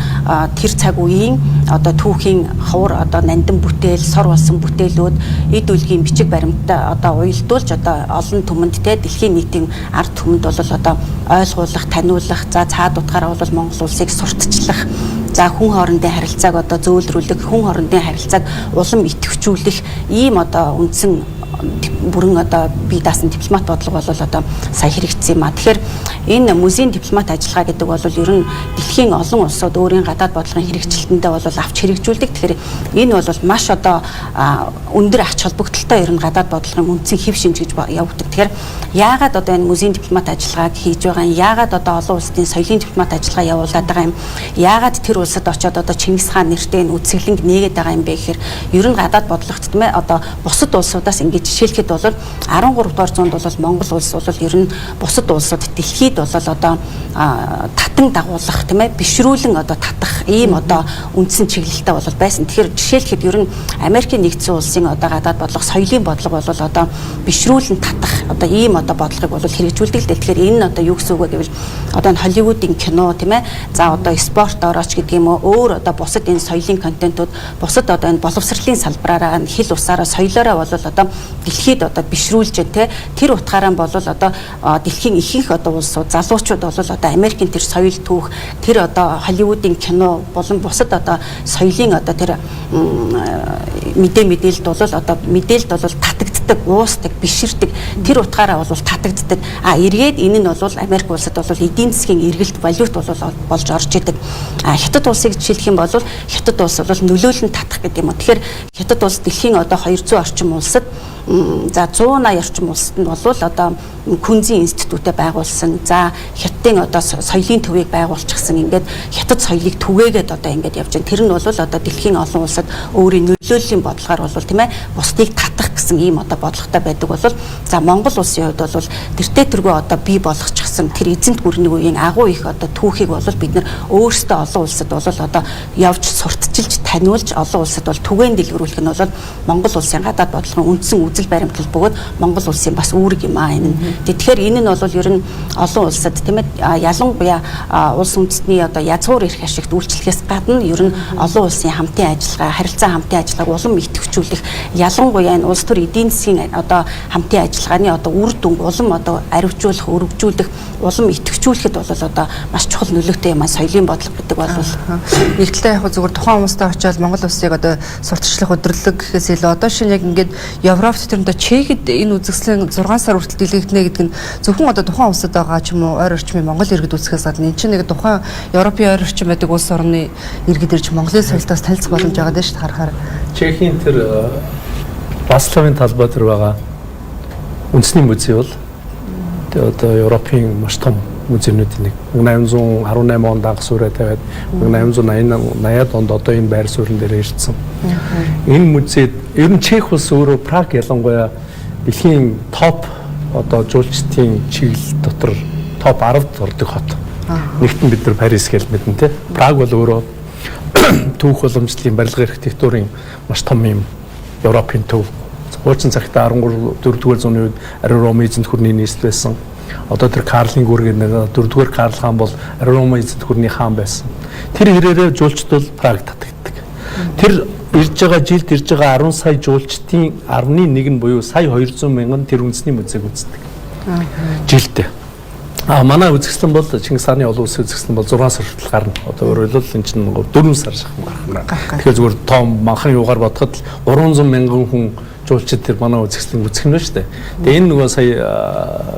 тэр цаг үеийн одоо түүхийн ховор одоо нандин бүтээл, сор болсон бүтээлүүд эд үлгийн бичиг баримттай одоо уялдуулж одоо олон түмэнд те дэлхийн нийтийн ард түмэнд бол одоо ойлгуулах, таниулах, за цаад утгаараа бол Монгол улсыг сурталчлах, за хүн хоорондын харилцааг одоо зөөлрүүлэх, хүн хоорондын харилцааг улам идэвхжүүлэх ийм одоо үндсэн бүрэн одоо бие даасан дипломат бодлого бол одоо сая хэрэгжсэн юм а. Тэгэхээр энэ музейн дипломат ажиллагаа гэдэг бол ер нь дэлхийн олон улсууд өөрийн гадаад бодлогын хэрэгжилтэндээ бол авч хэрэгжүүлдэг. Тэгэхээр энэ бол маш одоо өндөр ач холбогдолтой ер нь гадаад бодлогын үндсэн хэв шинж гэж явагддаг. Тэгэхээр яагаад одоо энэ музейн дипломат ажиллагааг хийж байгаа юм? Яагаад одоо олон улсын соёлын дипломат ажиллагаа явуулаад байгаа юм? Яагаад тэр улсад очиод одоо Чингис хаан нэртэй энэ үтсгэлэнг нээгээд байгаа юм бэ гэхээр ер нь гадаад бодлогот тийм ээ одоо бусад улсуудаас ингэж жишээлхэд бол 13 дугаар зуунд бол Монгол улс бол ер нь бусад улсууд дэлхийд бол одоо татан дагуулах тийм ээ бишрүүлэн одоо татах ийм одоо үндсэн чиглэлтэй бол байсан. Тэгэхээр жишээлхэд ер нь Америкийн нэгдсэн улсын одоо гадаад бодлого, соёлын бодлого бол одоо бишрүүлэн татах одоо ийм одоо бодлогыг бол хэрэгжүүлдэг л дээ. Тэгэхээр энэ одоо юу гэсэн үг вэ гэвэл одоо Холливуудын кино тийм ээ за одоо спорт орооч гэдэг юм уу өөр одоо бусад энэ соёлын контентууд бусад одоо энэ боловсролын салбараараа хэл усаараа соёлоороо бол одоо дэлхийд одоо бишрүүлж тэ тэр утгаараа бол одоо дэлхийн ихэнх одоо улсууд залуучууд бол одоо Америкийн тэр соёл түүх тэр одоо Холливуудын кино болон бусад одоо соёлын одоо тэр мэдээлэлд бол одоо мэдээлэлд бол татагддаг, уусдаг, биширдэг тэр утгаараа бол татагддаг. Эргээд энэ нь бол Америк улсад бол эдийн засгийн эргэлт валют болж орж идэг. Хятад улсыг жишээлх юм бол Хятад улс бол нөлөөлөн татах гэдэг юм. Тэгэхээр Хятад улс дэлхийн одоо 200 орчим улсад за 180 орчим улсад нь бол одоо Күнзийн институтэ байгуулсан. За Хятадын одоо соёлын төвийг байгуулчихсан. Ингээд Хятад соёлыг түгээгээд одоо ингээд явж байна. Тэр нь бол одоо дэлхийн олон улсад өөрийн нөлөөллийн бодлогоор бол тийм ээ бусдыг татах гэсэн ийм одоо бодлоготой байдаг бол за Монгол улсын хувьд бол тэртээ тэргүй одоо бий болгочихсан тэр эзэнт гүрний үеийн агуу их одоо түүхийг бол бид нар өөрсдөө олон улсад бол одоо явж сурталчилж таниулж олон улсад бол түгээн дэлгэрүүлэх нь бол Монгол улсын гадаад бодлогын үндсэн үзэл баримтлал бөгөөд Монгол улсын бас үүрэг юм энэ. Тэгэхээр энэ нь бол ер нь олон улсад тийм ээ ялангуяа улс үндэстний одоо язгуур эрх ашигт үйлчлэхээс гадна ер нь олон улсын хамтын ажиллагаа, харилцаа хамтын ажиллагааг улам идэвхжүүлэх, ялангуяа энэ улс төр эдийн засгийн одоо хамтын ажиллагааны одоо үр дүнг улам одоо аривжуулах, өргөжүүлэх, улам идэвхжүүлэхэд бол одоо маш чухал нөлөөтэй юм соёлын бодлого гэдэг бол нэгдэлтэй яг зүгээр тухайн хүмүүстэй очиод Монгол улсыг одоо сурталчлах өдрөлөг гэхээс илүү одоо шинэ яг ингээд Европт тэрнээ Чехэд энэ үзэсгэлэн 6 сар хүртэл дэлгэгдэнэ гэдэг нь зөвхөн одоо тухайн улсад байгаа ч юм уу ойр орчмын Монгол иргэд үзэхээс гадна энэ чинь нэг тухайн Европын ойр орчим байдаг улс орны иргэд ирж Монголын соёлоос танилцах боломж байгаа дээ шүү дээ харахаар. Чехийн тэр Вацлавын талбай дээр байгаа үндэсний музей бол одоо Европын маш том музейнуудын нэг 1818 онд анх суурь тавиад 1880-аад онд одоо энэ байр суурин дээр ирсэн. Энэ музейд ер нь Чех улс өөрөө Праг ялангуяа дэлхийн топ одоо жуулчдын чиглэл дотор топ 10-д ордог хот. Нэгтэн бид нар Парис гэж мэднэ те. Праг бол өөрөө түүх уламжлалын барилга архитектурын маш том юм Европын төв. Хуучин цагтаа 14-р зууны үед Ариун Ромын эзэнт гүрний нийслэл байсан. Одоо тэр Карлын гүргээр нэг 4-р Карл хаан бол Ариун Ромын эзэнт гүрний хаан байсан. Тэр хэрээрээ жуулчд бол Праг татагддаг. Тэр ирж байгаа жилд ирж байгаа 10 сая жуулчдын 1.1 нь буюу сая 200 мянган тэр үндэсний музейг үздэг. Жилдээ. Манай үзэсгэлэн бол Чингис хааны олон улсын үзэсгэлэн бол 6 сар хүртэл гарна. Одоо өөрөөр хэлбэл энэ чинь 4 сар шахам гарна. Тэгэхээр зүгээр том манхан юугаар бодоход 300 мянган хүн жуулчид тэр манай үзэсгэлэн үзэх юм байна шүү дээ. Тэгээ энэ нөгөө сая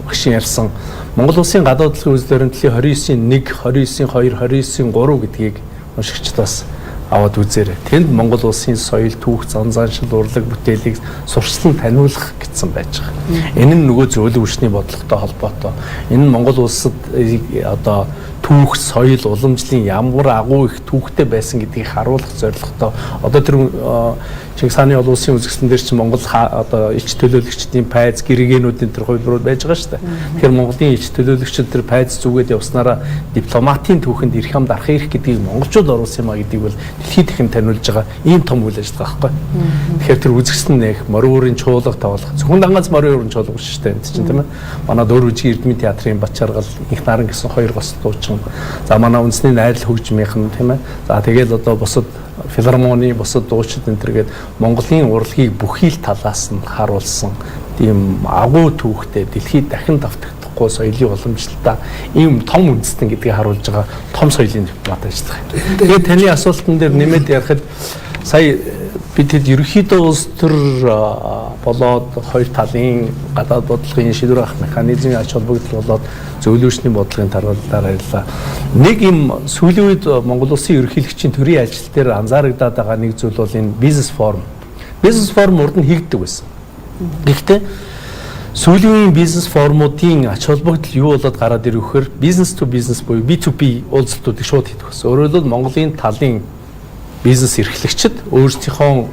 багшийн ярьсан Монгол улсын гадаад дэлхийн үзэл баримтлалын 29-1, 29-2, 29-3 гэдгийг уншигчд бас аваад үзээрэй. Тэнд Монгол улсын соёл, түүх, заншил, урлаг, бүтээлийг сурчлан таниулах гэсэн байж байгаа. Энэ нь нөгөө зөөлөн хүчний бодлоготой холбоотой. Энэ нь Монгол улсад одоо түүх, соёл, уламжлалын ямар агуу их түүхтэй байсан гэдгийг харуулах зорилготой. Одоо тэр Чингис хааны олон улсын үзэсгэлэн дээр чинь Монгол одоо элч төлөөлөгчдийн пайз, гэрэгэнүүдийн тэр хувилбарууд байж байгаа шүү дээ. Тэгэхээр Монголын элч төлөөлөгчид тэр пайз зүгээд явснараа дипломатын түүхэнд эрх хамт арах эрх гэдгийг монголчууд оруулсан юм а гэдгийг бол дэлхийд дахин таниулж байгаа ийм том үйл ажиллагаа байхгүй. Тэгэхээр тэр үзэсгэлэн нэг морин чуулга тавуулах. Зөвхөн дангац морин чуулга биш шүү дээ энэ чинь тийм ээ. Манай Дөрвөжгийн Эрдмийн театрын Батчаргал, Инх наран гэсэн хоёр гос дуучин. За манай үндэсний найрал хөгжмийнхэн тийм ээ. За тэгээд одоо бусад филармоны бусад дуучид энэ төргээд Монголын урлагийг бүхий л талаас нь харуулсан тийм агуу түүхтэй дэлхийд дахин давтагдахгүй соёлын уламжлалтаа ийм том үндэстэн гэдгийг харуулж байгаа том соёлын дипломат ажиллах. Тэгээд таны асуултан дээр нэмээд ярихад сая бид хэд ерөнхийдөө улс төр болоод хоёр талын гадаад бодлогын шийдвэр авах механизмын ач холбогдол болоод зөвлөвчний бодлогын тархалаар ажиллаа. Нэг юм сүүлийн үед Монгол улсын ерөнхийлөгчийн төрийн ажил дээр анзаарагдаад байгаа нэг зүйл бол энэ бизнес форум. Бизнес форум урд нь хийгддэг байсан. Гэхдээ сүүлийн бизнес форумуудын ач холбогдол юу болоод гараад ирэхээр бизнес to бизнес буюу B2B уулзалтуудыг шууд хийдэг байсан. Өөрөөр хэлбэл Монголын талын бизнес эрхлэгчид өөрсдийнхөө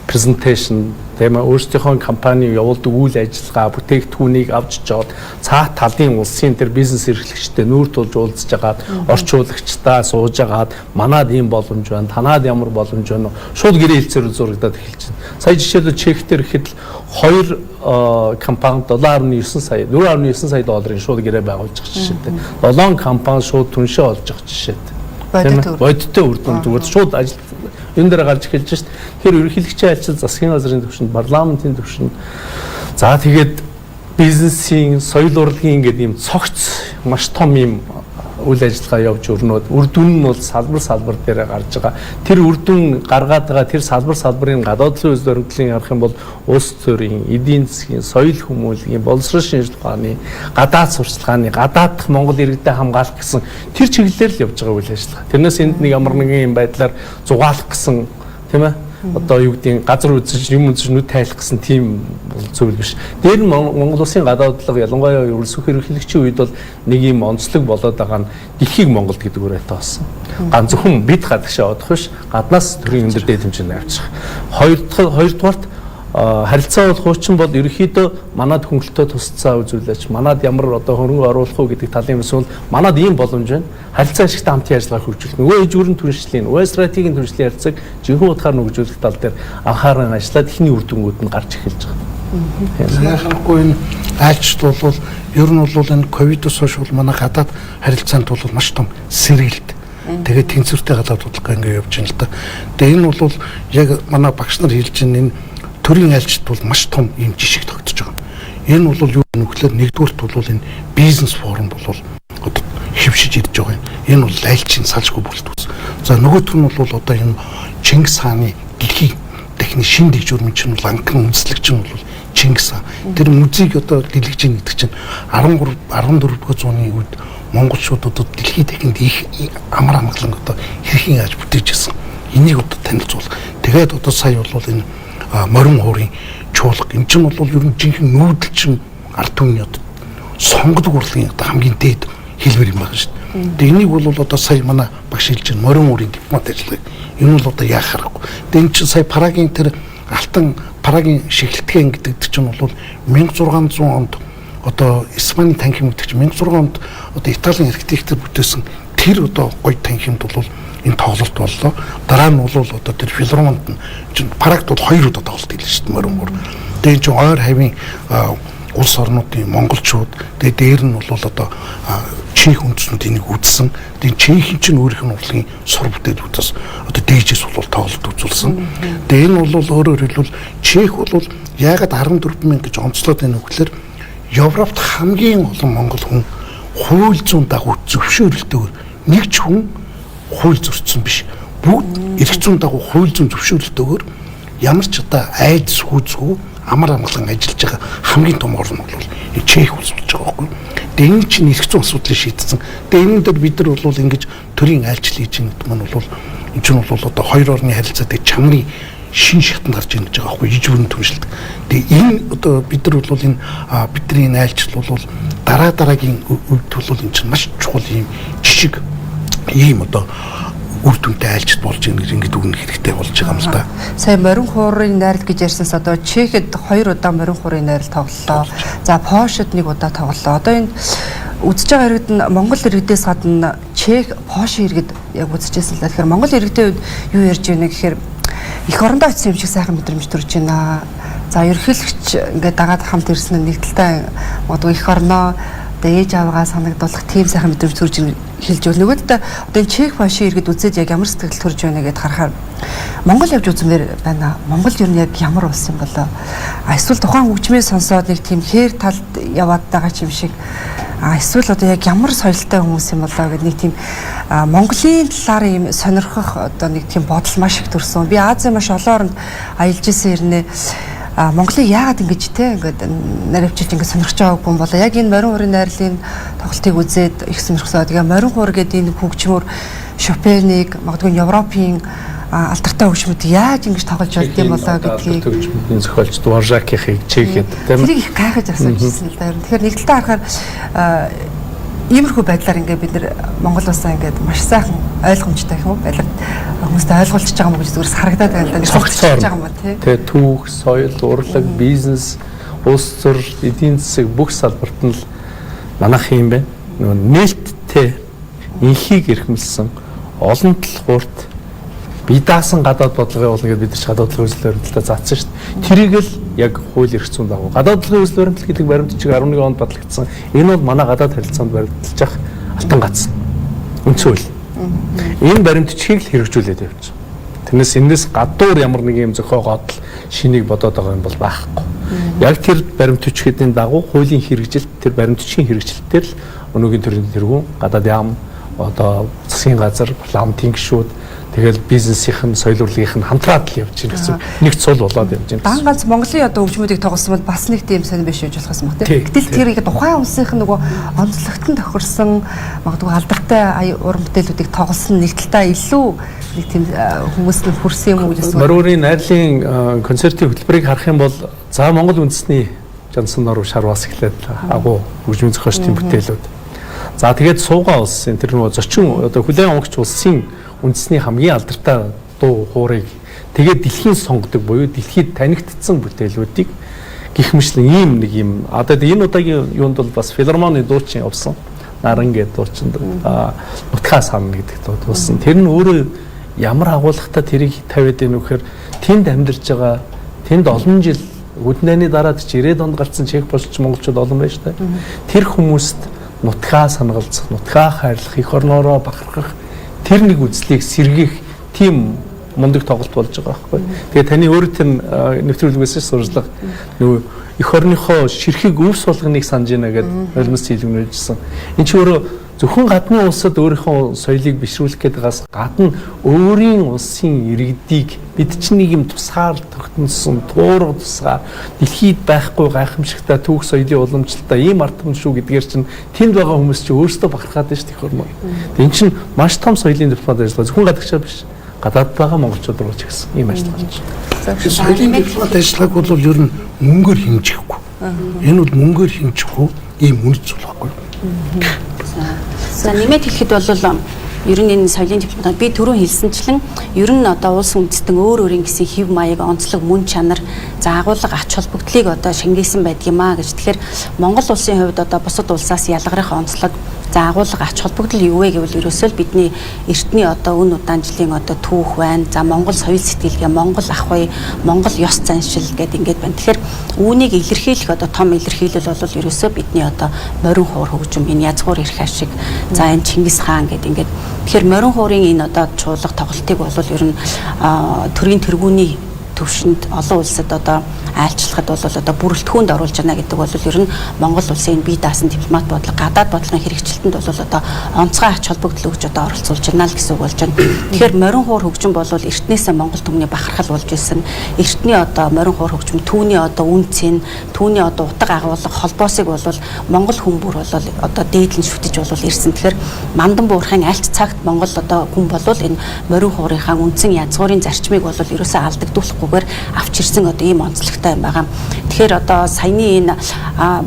презентацийн тийм өөрсдийнхөө компани явуулдаг үйл ажиллагаа бүтээгдэхүүнийг авч жоод цаа талын улсын тэр бизнес эрхлэгчтэй нүүр тулж уулзж агаад орчуулагчдаа сууж агаад манад ийм боломж байна танад ямар боломж байна шууд гэрээ хэлцээр зурагдаад эхэлж байна. Сая жишээлбэл Чехтэр ихэд 2 компани 7.9 сая 4.9 сая долларын шууд гэрээ байгуулж байгаа жишээтэй. 7 компани шууд түншээ олж байгаа жишээтэй. Бодиттой үр дүн зүгээр шууд ажил Юун дээр гарч эхэлж шít. Тэгэхээр ерөнхийлөгчийн айлчил засгийн газрын түвшинд, парламентын түвшинд за тэгээд бизнесийн, соёл урлагийн гэдэг ийм цогц маш том ийм үйл ажиллагаа явж өрнөд үр дүн нь бол салбар дээр гарч байгаа. Тэр үр дүн гаргаад байгаа тэр салбарын гадуудлын үйлс өргөдлийн харах юм бол улс төрийн, эдийн засгийн, соёл хүмүүнлэгийн, боловсрол шинжилгээ ухааны, гадаад сурталчилгааны, гадаадх Монгол иргэдэд хамгаалах гэсэн тэр чиглэлээр л явж байгаа үйл ажиллагаа. Тэрнээс энд нэг ямар нэгэн юм байдлаар зугаалах гэсэн тийм ээ одоо юу гэдгийг газар үзэж юм үзэж нүд тайлах гэсэн тийм зүйл биш. Дээр нь Монгол улсын гадаадлага ялангуяа ерөнхий ерөнхийлөгчийн үед бол нэг юм онцлог болоод байгаа нь дэлхийг Монголд гэдэг үрээтэй болсон. Ганц зөвхөн бид гадагшаа одох биш, гаднаас төрийн өндөр дээд хэмжээнд авчих. Хоёрдугаарт харилцаа бол хуучин бол ерөнхийдөө манад хөнгөлтөө тусцаа үзүүлээч, манад ямар одоо хөрөнгө оруулах уу гэдэг талын юмс бол манад ийм боломж байна. Харилцаа ашигтай хамтын ажиллагаа хөгжүүлэх. Нөгөө ижүүрэн түншлэлийн, нөгөө стратегийн түншлэлийн харилцааг жинхэнэ утгаар нь хөгжүүлэх тал дээр анхааран ажиллаад ихний үр дүнгууд нь гарч эхэлж байгаа. Яхахгүй энэ айлчлал бол ер нь бол энэ ковидос хойш бол манай гадаад харилцаанд бол маш том сэргэлт. Тэгээд тэнцвэртэй гадаад бодлого ингэ явж байна л да. Тэгээд энэ бол яг манай багш нар хэлж байгаа энэ төрийн айлчт бол маш том юм жишг тогтож байгаа. Энэ бол юу нөхлөөр нэгдүгürt бол энэ бизнес форум бол одоо хөвшиж ирж байгаа юм. Энэ бол айлчийн салшгүй бүрэлдэхүүн. За нөгөөх нь бол одоо энэ Чингис хааны дэлхийн техник шин дэвжүүрмэн чинь бол анхан үндэслэгч нь бол Чингис хаан. Тэр музейг одоо дэлгэж ийн гэдэг чинь 14-р зууны үед монголчууд одоо дэлхийн техникт их амар амгалан одоо хэрхэн яаж бүтээж ирсэн. Энийг одоо танилцуулах. Тэгээд одоо сая бол энэ морин хуурын чуулга энэ чинь бол ер нь жинхэнэ нүүдэлчин ард түмний одоо сонгодог урлагийн одоо хамгийн дээд хэлбэр юм байна шүү дээ. Тэгээ энийг бол одоо сая манай багш хэлж байгаа морин хуурын дипломат ажиллагаа энэ бол одоо яах харахгүй. Тэгээ энэ чинь сая Прагийн тэр алтан Прагийн шигэлтгэн гэдэг чинь бол 1600 онд одоо Испани танхим гэдэг чинь 1600 онд одоо Италийн архитектор бүтээсэн тэр одоо гоё танхимд бол энэ тоглолт боллоо. Дараа нь бол одоо тэр филармонд чинь Прагт бол 2 удаа тоглолт хийлээ шүү дээ морин. Тэгээ чинь ойр хавийн улс орнуудын монголчууд тэгээ дээр нь бол одоо чих үндэсэнд энийг үзсэн. Тэгээ чихэн чинь өөрийнх нь урлагийн сур бүтээл үзээс одоо дээжээс бол тоглолт үзүүлсэн. Тэгээ энэ бол өөрөөр хэлбэл чих бол яагаад 14,000 гэж онцлоод байна вэ гэхээр Европт хамгийн олон монгол хүн хууль зүйн дагуу зөвшөөрөлтөөр нэг ч хүн хууль зөрчсөн биш. Бүгд эрх зүйн дагуу хууль зүйн зөвшөөрөлтөөр ямар ч одоо айдас хүйцгүй амар амгалан ажиллаж байгаа хамгийн том орн бол Чех улс болж байгаа байхгүй. Тэгээ энэ чинь эрх зүйн асуудлыг шийдсэн. Тэгээ энэ дээр бид нар бол ингэж төрийн айлчлал хийж байгаа гэдэг маань бол энэ чинь бол одоо хоёр орны харилцаатай чамрын шин шатанд гарч ирж байгаа байхгүй ижүүрэн түншлт. Тэгээ энэ одоо бид нар бол энэ бидний айлчлал бол дараагийн үед бол энэ чинь маш чухал юм жишг ийм одоо үр дүнтэй айлчт болж ингэж үгнэх хэрэгтэй болж байгаа юм л да. Сая морин хуурын найрал гэж ярьснаас одоо Чехэд 2 удаа морин хуурын найрал тоглолоо. За Польшид 1 удаа тоглолоо. Одоо энэ үзэж байгаа иргэд нь Монгол иргэдээс гадна Чех, Польш иргэд яг үзэжсэн л да. Тэгэхээр Монгол иргэдээ юу ярьж байна гэхээр их орондоо очсон юм шиг сайхан мэдрэмж төрж байна. За ерөнхийлөгч ингээд дагаад хамт ирсэн нь нэг талтай магадгүй их орноо ээж аваагаа санагдуулах тийм сайхан мэдрэмж төрж хэлж байна. Нөгөөдөө одоо энэ Чех Польшийн иргэд үзээд яг ямар сэтгэл төрж байна гэдээ харахаар Монгол явж үзмээр байна. Монгол юу яг ямар улс юм болоо. Эсвэл тухайн хөгжмөө сонсоод нэг тийм хээр талд яваад байгаа юм шиг. Эсвэл одоо яг ямар соёлтой хүмүүс юм болоо гэдэг нэг тийм Монголын талаар юм сонирхох одоо нэг тийм бодол маш их төрсөн. Би Азийн маш олон оронд аялж исэн хэрнээ Монголыг яагаад ингэж те ингээд наривчилж ингээд сонирхож байгааг юм болоо. Яг энэ морин хуурын найрлын тоглолтыг үзээд их сонирхсоо. Тэгээ морин хуур гэдэг энэ хөгжмөр Шопенийг магадгүй Европын алдартай хөгжмөд яаж ингэж тоглож болд юм болоо гэдгийг хөгжмөдийн зохиолч Дворжакийнхыг Чехэд тийм тэрийг их гайхаж асууж ирсэн л да. Тэгэхээр нэг талаа харахаар иймэрхүү байдлаар ингээд бид нар Монгол улсаа ингээд маш сайхан ойлгомжтой гэх юм уу байлаа хүмүүстээ ойлгуулж байгаа юм гэж зүгээрс харагдаад байна л да. Нэг цогцож байгаа юм ба тий. Тэгээ түүх, соёл, урлаг, бизнес, улс төр, эдийн засаг бүх салбарт нь л манайх юм байна. Нөгөө нээлттэй инхийг эрхэмлсэн олон талгуурт бие даасан гадаад бодлогын болно гэдэг бид нар ч гадаад бодлогын үйлчлэл баримталтаа заасан шүү дээ. Тэрийг л яг хууль эрх зүйн дагуу гадаад бодлогын үйлчлэл баримтлал гэдэг баримтчиг 11 онд батлагдсан. Энэ бол манай гадаад харилцаанд баримталж ах алтан гац. Үндсэн хууль. Энэ баримтчгийг л хэрэгжүүлээд явж байгаа. Тэрнээс энэс гадуур ямар нэг юм зохиогоод шинийг бодоод байгаа юм бол байхгүй. Яг тэр баримт хүчгийн дагуу хуулийн хэрэгжилт тэр баримт хүчгийн хэрэгжилтээр л өнөөгийн төрийн тэргүүн гадаад яам одоо засгийн газар парламентын гишүүд тэгэл бизнесийн соёл урлагийн хамтраад л явж байна гэсэн нэг цул болоод явж байна. Дан ганц Монголын одоо хөгжмүүдийг тоглосон бол бас нэг тийм сонир биш гэж болохоос мөн тийм. Гэтэл тэр тухайн улсынх нь нөгөө онцлогтон тохирсон магадгүй алдартай уран бүтээлүүдийг тоглосон нэг талдаа илүү нэг тийм хүмүүст нь хүрсэн юм уу гэж асуув. Мөрөөрийн найрлын концертын хөтөлбөрийг харах юм бол за Монгол үндэсний жансан нор шарваас эхлээд агуу хөгжмийн зохиолчдын бүтээлүүд. За тэгээд суугаа улсын тэр нөгөө зочин одоо хүлээн авагч улсын үндэсний хамгийн алдартай дуу хуурыг тэгээд дэлхийн сонгодог буюу дэлхийд танигдсан бүтээлүүдийг гих мэтлэн ийм нэг юм одоо энэ удаагийн юунд бол бас филармоны дуучин явсан наран гэдэг дуучин нутгаа сан гэдэг дуу туулсан. Тэр нь өөрөө ямар агуулгатай тэрийг тавиад ийм вэхээр тэнд амьдарч байгаа тэнд олон жил үднээний дараа 90-ад онд гарсан чех болч монголчууд олон байж та. Тэр хүмүүст нутгаа санагалзах, нутгаа хайрлах, эх орноороо бахархах тэр нэг үзлийг сэргийх тийм мундаг тоглолт болж байгаа байхгүй. Тэгээ таны өөрөө тэр нэвтрүүлгээс сурчлага нөгөө эх орныхоо ширхэг өвс болгоныг санаж байна гэдэг нулимс хэлгэнүүлжсэн. Энд чи өөрөө зөвхөн гадны улсад өөрийнхөө соёлыг бишрүүлэх гэдэгээс гадна өөрийн улсын иргэдийг бид чинь нэг юм тусгаар тогтносон туурга тусгаар дэлхийд байхгүй гайхамшигтай түүх соёлын уламжлалтай ийм ард түмэн шүү гэдгээр чинь тэнд байгаа хүмүүс чинь өөрсдөө бахархаад байна шүү дээ хөрмөө. Энэ чинь маш том соёлын дипломат ажиллагаа зөвхөн гадагшаа биш гадаад байгаа монголчууд руу ч гэсэн ийм ажиллагаа болж байна. Соёлын дипломат ажиллагааг бол ер нь мөнгөөр хэмжихгүй. Энэ бол мөнгөөр хэмжихгүй ийм үнэт зүйл байхгүй. За нэмээд хэлэхэд бол ер нь энэ соёлын дипломат би түрүүн хэлсэнчлэн ер нь одоо улс үндэстэн өөр өөрийн гэсэн хэв маяг онцлог мөн чанар за агуулга ач холбогдлыг одоо шингээсэн байдгиймаа гэж. Тэгэхээр Монгол улсын хувьд одоо бусад улсаас ялгарх онцлог за агуулга ач холбогдол юу вэ гэвэл ерөөсөө л бидний эртний одоо өн удаан жилийн одоо түүх байна. За Монгол соёл сэтгэлгээ, Монгол ах бай, Монгол ёс заншил гэдэг ингээд байна. Тэгэхээр үүнийг илэрхийлэх одоо том илэрхийлэл бол ерөөсөө бидний одоо морин хуур хөгжим, энэ язгуур эрх ашиг, за энэ Чингис хаан гэдэг ингээд тэгэхээр морин хуурын энэ одоо чуулга тоглолтыг бол ер нь төрийн тэргүүний төвшөнд олон улсад одоо айлчлахад бол одоо бүрэлдэхүүнд оруулж байна гэдэг бол ер нь Монгол улсын бие даасан дипломат бодлого гадаад бодлогын хэрэгжилтэнд бол одоо онцгой ач холбогдол өгч одоо оролцуулж байна л гэсэн үг болж байна. Тэгэхээр морин хуур хөгжим бол эртнээсээ Монгол түмний бахархал болж ирсэн. Эртний одоо морин хуур хөгжим түүний одоо үнцэн, түүний одоо утга агуулга холбоосыг бол Монгол хүн бүр бол одоо дээдлэн шүтэж бол ирсэн. Тэгэхээр мандан буурахын альч цагт Монгол одоо хүн бол энэ морин хуурынхаа үндсэн язгуурын зарчмыг бол ерөөсөө алдагдуулахгүй авч ирсэн одоо ийм онцлогтой юм байгаа. Тэгэхээр одоо саяны энэ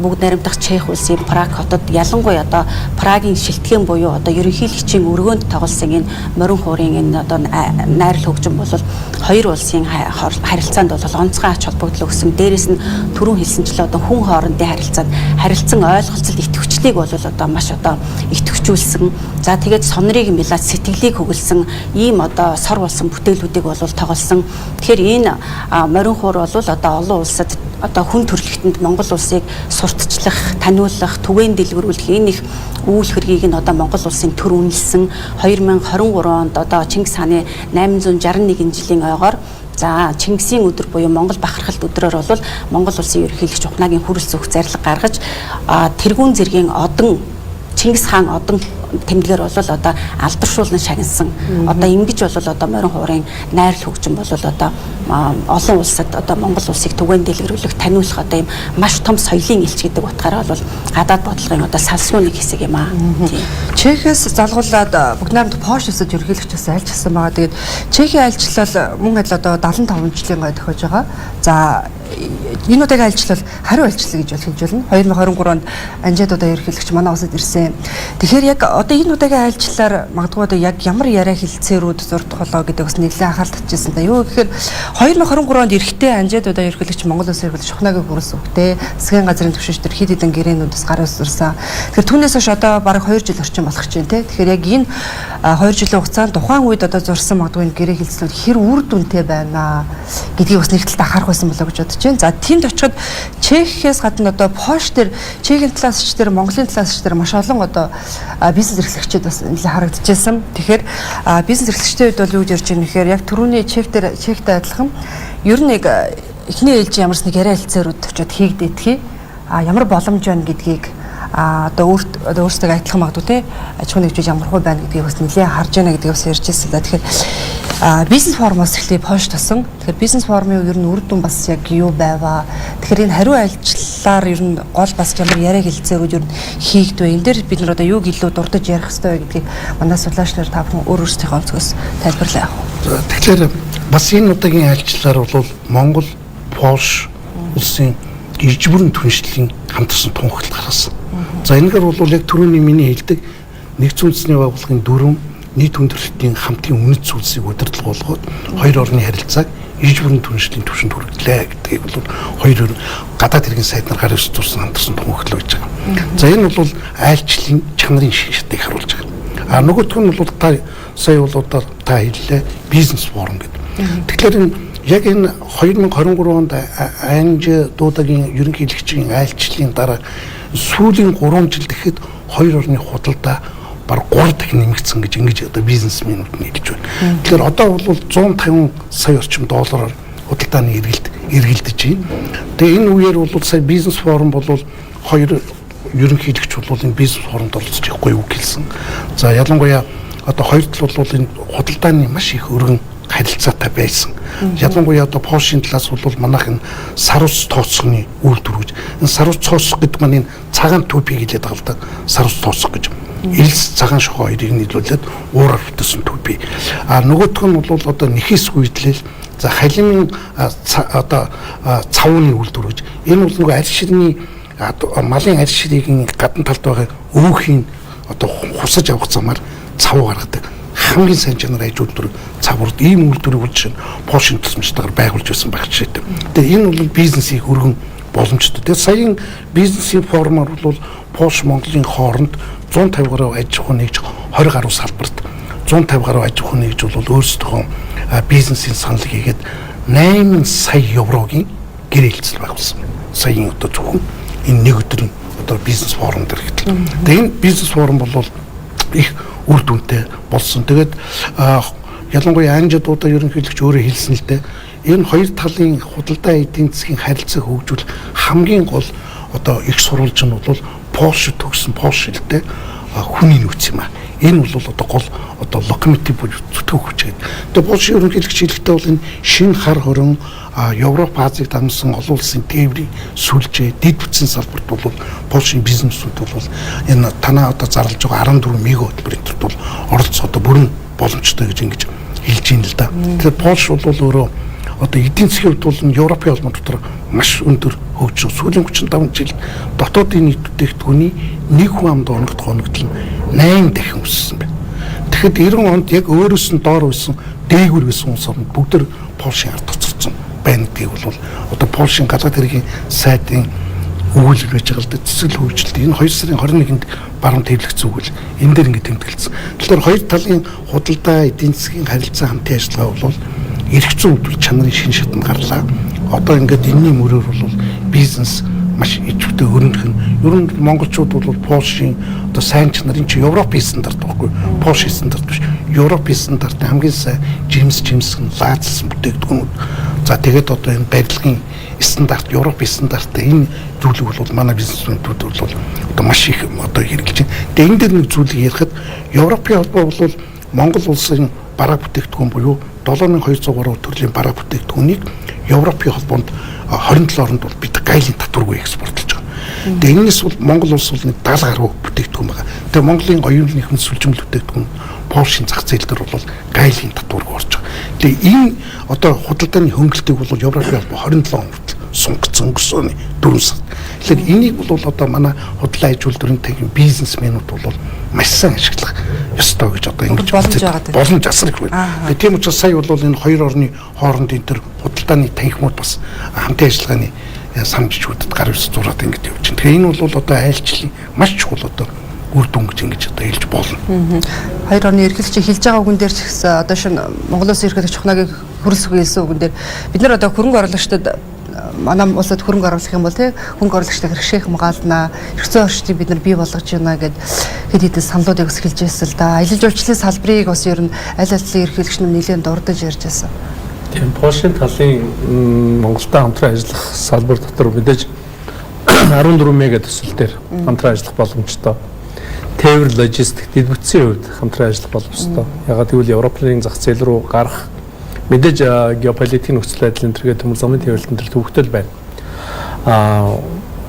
бүгд найрамдах Чех улсын Праг хотод ялангуяа одоо Прагийн шилтгэн буюу одоо ерөнхийлөгчийн өргөөнд тоглосон энэ морин хуурын энэ одоо найрал хөгжим бол хоёр улсын харилцаанд бол онцгой ач холбогдол өгсөн. Дээрээс нь түрүүн хэлсэнчлээ одоо хүн хоорондын харилцан ойлголцол идэвхжлийг бол одоо маш одоо идэвхжүүлсэн. За тэгээд сонрыг мэлаад сэтгэлийг хөглсөн ийм одоо сор болсон бүтээлүүдийг бол тоглосон. Тэгэхээр энэ морин хуур бол одоо олон улсад одоо хүн төрөлхтөнд Монгол улсыг сурталчлах, таниулах, түгээн дэлгэрүүлэх энэ их үйл хэргийг нь одоо Монгол улсын төр үнэлсэн 2023 онд одоо Чингис хааны 861 жилийн ойгоор за Чингисийн өдөр буюу Монгол бахархалт өдрөөр бол Монгол улсын ерөнхийлөгч Ухнагийн хүрэл зүгт зарлаг гаргаж тэргүүн зэргийн одон Чингис хаан одон тэмдгээр бол одоо алдаршуулан шагнасан. Одоо ингэж бол одоо морин хуурын найрал хөгжим бол одоо олон улсад одоо Монгол улсыг түгээн дэлгэрүүлэх, таниулах одоо юм маш том соёлын элч гэдэг утгаараа бол гадаад бодлогын одоо салсгүй нэг хэсэг юм аа. Чехээс залгуулад бүгд найрамдах Польш улсад ерөнхийлөгчөөс айлчсан байгаа. Тэгээд Чехийн айлчлал мөн адил одоо 75 жилийн гой тохиож байгаа. За энэ удаагийн айлчлал хариу айлчлал гэж бол хэлж байна. 2023 онд Анжеад одоо ерөнхийлөгч манай улсад ирсэн. Тэгэхээр яг одоо энэ удаагийн айлчлалаар магадгүй одоо яг ямар яриа хэлцээрүүд зурдах болоо гэдэг бас нэлээд анхаарал татчихсан да. Юу гэхээр 2023 онд эрэхтэй Анжеад одоо ерөнхийлөгч Монгол улсын ерөнхийлөгч Ухнагийн хүрэлс өгдөө. Засгийн газрын төвшинчдэр хэд хэдэн гэрээнүүдээс гараа усурсан. Тэгэхээр түүнээс хойш одоо бараг 2 жил орчим болох чинь тий. Тэгэхээр яг энэ 2 жилийн хугацаанд тухайн үед одоо зурсан магадгүй энэ гэрээ хэлцлүүд хэр үр дүнтэй байна гэдгийг бас нэг талд анхаарах байсан болоо гэж бодож байна. За тэнд очиход Чехээс гадна одоо Польш дээр Чехийн талаас ч тэр Монголын талаас ч тэр маш олон одоо бизнес бизнес эрхлэгчид бас нэлээд харагдчихсан. Тэгэхээр бизнес эрхлэгчдийн үед бол юу гэж ярьж байгаа нэхээр яг түрүүний чектэй адилхан ер нь нэг эхний ээлжийн ямарс нэг яриа хэлцээрүүд очиод хийгдээдхий ямар боломж байна гэдгийг одоо өөрсдөө адилхан магадгүй те аж ахуйн нэгжүүд ямар хөө байна гэдгийг бас нэлээд харж байна гэдгийг бас ярьж ирсэн. Тэгэхээр бизнес формоос эхлээ пош тасан. Тэгэхээр бизнес формын ер нь үр дүн бас яг юу байваа. Тэгэхээр энэ хариу ажиллалаар ер нь гол бас ямар яриа хэлцээрүүд ер нь хийгдвэ. Энэ дээр бид нар одоо юуг илүү дурдж ярих хэрэгтэй вэ гэдгийг манай судлаач нар та бүхэн өөр өөрсдийнхөө онцгоос тайлбарлаа явах. Тэгэхээр бас энэ удаагийн айлчлалаар бол Монгол, Польш улсын ирж бүрэн түншлэлийн хамтарсан тунхаглал гаргасан. За энэгээр бол яг түрүүний миний хэлдэг нэгдсэн үндэсний байгууллагын 4 нийт хүндрэлтийн хамтын үнэт зүйлсийг удирдлага болгоод хоёр орны харилцааг ирж бүрэн түншлийн түвшинд хүргэлээ гэдгийг бол хоёр гадаад хэргийн сайднаар гаргаж зурсан хамтарсан тунхаглал гэж байгаа. За энэ бол айлчлалын чанарын шигшдгийг харуулж байгаа. Нөгөөх нь бол та сая бол та хэллээ бизнес форум гэдэг. Тэгэхээр яг энэ 2023 онд анж дуудагийн ерөнхийлөгчийн айлчлалын дараа сүүлийн 3 жил гэхэд хоёр орны худалдаа баг 3 дахин нэмэгдсэн гэж ингэж одоо бизнесмэнүүд нь хэлж байна. Тэгэхээр одоо бол 150 сая орчим доллараар худалдааны эргэлдэж байна. Тэгээ энэ үеэр бол сая бизнес форум бол хоёр ерөнхийлөгч бол энэ бизнес форумд оролцож явахгүй үг хэлсэн. За ялангуяа одоо хоёр тал бол энэ худалдааны маш их өргөн харилцаатай байсан. Ялангуяа одоо Польшийн талаас бол манайх энэ сарус тооцохны үйлдвэр гэж. Энэ сарус тооцох гэдэг маань энэ цагаан төбий гэлээд байгаа л да. Сарус тооцох гэж. Элс цагаан шохоо хоёрыг нийлүүлээд уураар бүтсэн төбий. Нөгөөх нь бол одоо нэхээсгүй длэл за халимын одоо цавууны үйлдвэр гэж. Энэ бол нөгөө арь ширний малын арь ширийн гадна талд байгаа өвөхийн одоо хусаж авах замаар цав гаргадаг. Хамгийн сайн чанар аж үйлдвэр цаврууд ийм үйлдвэрийг болж Польшийн тусламжтайгаар байгуулж байсан байх жишээтэй. Тэгээ энэ бол бизнесийг өргөн боломжтой. Тэгээ саяын бизнесийн форумаар бол Польш Монголын хооронд 150 гаруй аж ахуй нэгж 20 гаруй салбарт 150 гаруй аж ахуй нэгж бол өөрсдөө бизнесийн санал хийгээд 8 сая еврогийн гэр хэлцэл байгуулсан. Саяын одоо зөвхөн энэ нэг өдрийн одоо бизнес форум дээр хэвтэл. Тэгээ энэ бизнес форум бол их үр дүнтэй болсон. Тэгээд ялангуяа анжидуудаа ерөнхийлөгч өөрөө хэлсэн л дээ. Энэ хоёр талын худалдаа эдийн засгийн харилцааг хөгжүүл хамгийн гол одоо их сурвалж нь бол Польш төгсөн Польш хэлтэй хүний нөөц юм аа. Энэ бол одоо гол одоо локомотив буюу зүтгэх хүч гэдэг. Тэгээд Польшийн ерөнхийлөгч хэлэхдээ бол энэ шинэ хар хорон Европ Азийг дамжсан олон улсын тээврийн сүлжээ дэд бүтцийн салбарт бол Польшийн бизнесүүд бол энэ танаа одоо зарлж байгаа 14 мегаватт бүрийн бол оролцоо одоо бүрэн боломжтой гэж ингэж хэлж ийн л да. Тэгэхээр Польш бол өөрөө одоо эдийн засгийн хувьд бол Европын холбоо дотор маш өндөр хөгжиж сүүлийн 35 жил дотоодын нийт бүтээгдэхүүний нэг хүн амд оногдол 8 дахин өссөн байна. Тэгэхэд 90 онд яг өөрөөс нь доор байсан дээгүүр байсан улс орнууд бүгд Польшийн ард тоцорсон байна гэдгийг бол одоо Польшийн гадаад хэргийн сайдын өгүүлбэр байж байгаа л да. Цэцэл хөгжилт энэ 2 сарын 21-нд баруун төвлөгцсөн өгүүл энэ дээр ингэ тэмдэглэсэн. Тэгэхээр хоёр талын худалдаа эдийн засгийн харилцаа хамтын ажиллагаа бол эрх зүйн үйлдвэр чанарын шинэ шатанд гарлаа. Одоо ингээд энэний мөрөөр бол бизнес маш идэвхтэй өрнөх нь ер нь монголчууд бол Польшийн одоо сайн чанарын чи Европын стандарт байхгүй Польшийн стандарт биш Европын стандартын хамгийн сайн жимсгэн лаацсан бүтээгдэхүүнүүд за тэгээд одоо энэ барилгын стандарт Европын стандарттай энэ зүйлийг бол манай бизнесмэнүүд бол одоо маш их одоо хэрэгжилж байна. Тэгээд энэ дээр нэг зүйлийг ярихад Европын холбоо бол Монгол улсын бараа бүтээгдэхүүн буюу 7200 гаруй төрлийн бараа бүтээгдэхүүнийг Европын холбоонд 27 оронд бол бид гайлын татваргүй экспортлж байгаа. Тэгээ энэс бол Монгол улс бол 70 гаруй бүтээгдэхүүн байгаа. Тэгээ Монголын оюун нийгмийн сүлжимл бүтээгдэхүүн Польшийн зах зээл дээр бол гайлын татваргүй орж байгаа. Тэгээ энэ одоо худалдааны хөнгөлтийг бол Европын холбоо 27 онд сунгацсан өнгөрсөн 4 сар. Тэгэхээр энийг бол одоо манай худлаа аж үйлдвэрийн бизнесмэнүүд бол маш сайн ашиглах ёстой гэж одоо ингэж боломж асар их байна. Тэгээ тийм учраас сая бол энэ хоёр орны хооронд энэ төр худалдааны танхимууд бас хамтын ажиллагааны самжичүүдэд гар ирс зураад ингэж явж байна. Тэгээ энэ бол одоо айлчлалын маш чухал одоо үр дүн гэж ингэж одоо хэлж болно. Хоёр орны эрхлэгч хэлж байгаа үгэн дээр ч гэсэн одоо шинэ Монгол Улсын эрхлэгч чухнагийн хөрөлсөг хэлсэн үгэн дээр бид нар одоо хөрөнгө оруулагчдад манай улсад хөрөнгө оруулах юм бол тий хөрөнгө оруулагчтай хэрэгшээх хамгаална, хэрэгцээ орчдыг бид нар бий болгож байна гэд хэд хэдэн саналуудыг бас хэлж байсан л да. Аялал жуулчлалын салбарыг бас ер нь аль алсын ерөнхийлөгч нь нэлээд дурдж ярьж байсан. Тийм Польшийн талын Монголтой хамтран ажиллах салбар дотор мэдээж 14 мега төсөл дээр хамтран ажиллах боломжтой. Тээвэр логистик дэд бүтцийн хувьд хамтран ажиллах боломжтой. Ягаад гэвэл Европын зах зээл рүү гарах мэдээж геополитикийн нөхцөл байдлын төргээ төмөр замын тээвэрлэлтэн төр төвөгтэй байна.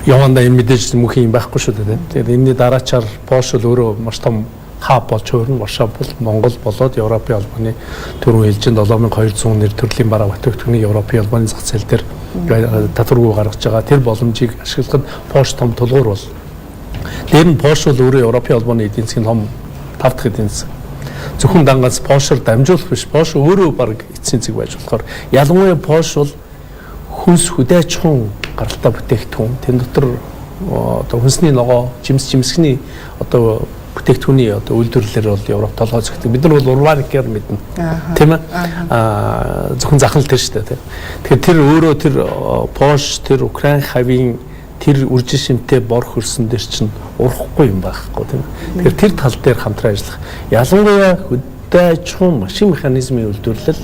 Явандаа энэ мэдээж мөнхийн юм байхгүй шүү дээ. Тэгээд энэний дараачаар Польш өөрөө маш том хаб болж өөрн Варшав бол Монгол болоод Европын албаны төрийн хэлжинд 7200 нэр төрлийн бараа бүтээгдэхүүний Европын албаны зах зээл дээр татваргүй гаргаж байгаа. Тэр боломжийг ашиглахад Польш том тулгуур бол. Дээр нь Польш бол өөрөө Европын албаны эдийн засгийн том 5 дахь эдийн засаг. Зөвхөн дангаас Польшоор дамжуулах биш. Польш өөрөө баг эцсийн зэг байж болохоор ялангуяа Польш бол хүнс хүдээчхүүн гаралтай бүтээгдэхүүн. Тэн дотор одоо хүнсний ногоо, жимсгний одоо бүтээгдэхүүний одоо үйлдвэрлэлээр бол Европ толгой зөгтөг. Бид нар бол урбаникээр мэднэ. Тийм ээ. Зөвхөн захирал тэр шүү дээ. Тэгэхээр тэр өөрөө тэр Польш, тэр Украин хавийн тэр үржин шимтэй бор хөрсөн дээр чинь урахгүй юм байхгүй тийм. Тэгэхээр тэр тал дээр хамтран ажиллах. Ялангуяа хүдээчхүүн машин механизмын үйлдвэрлэл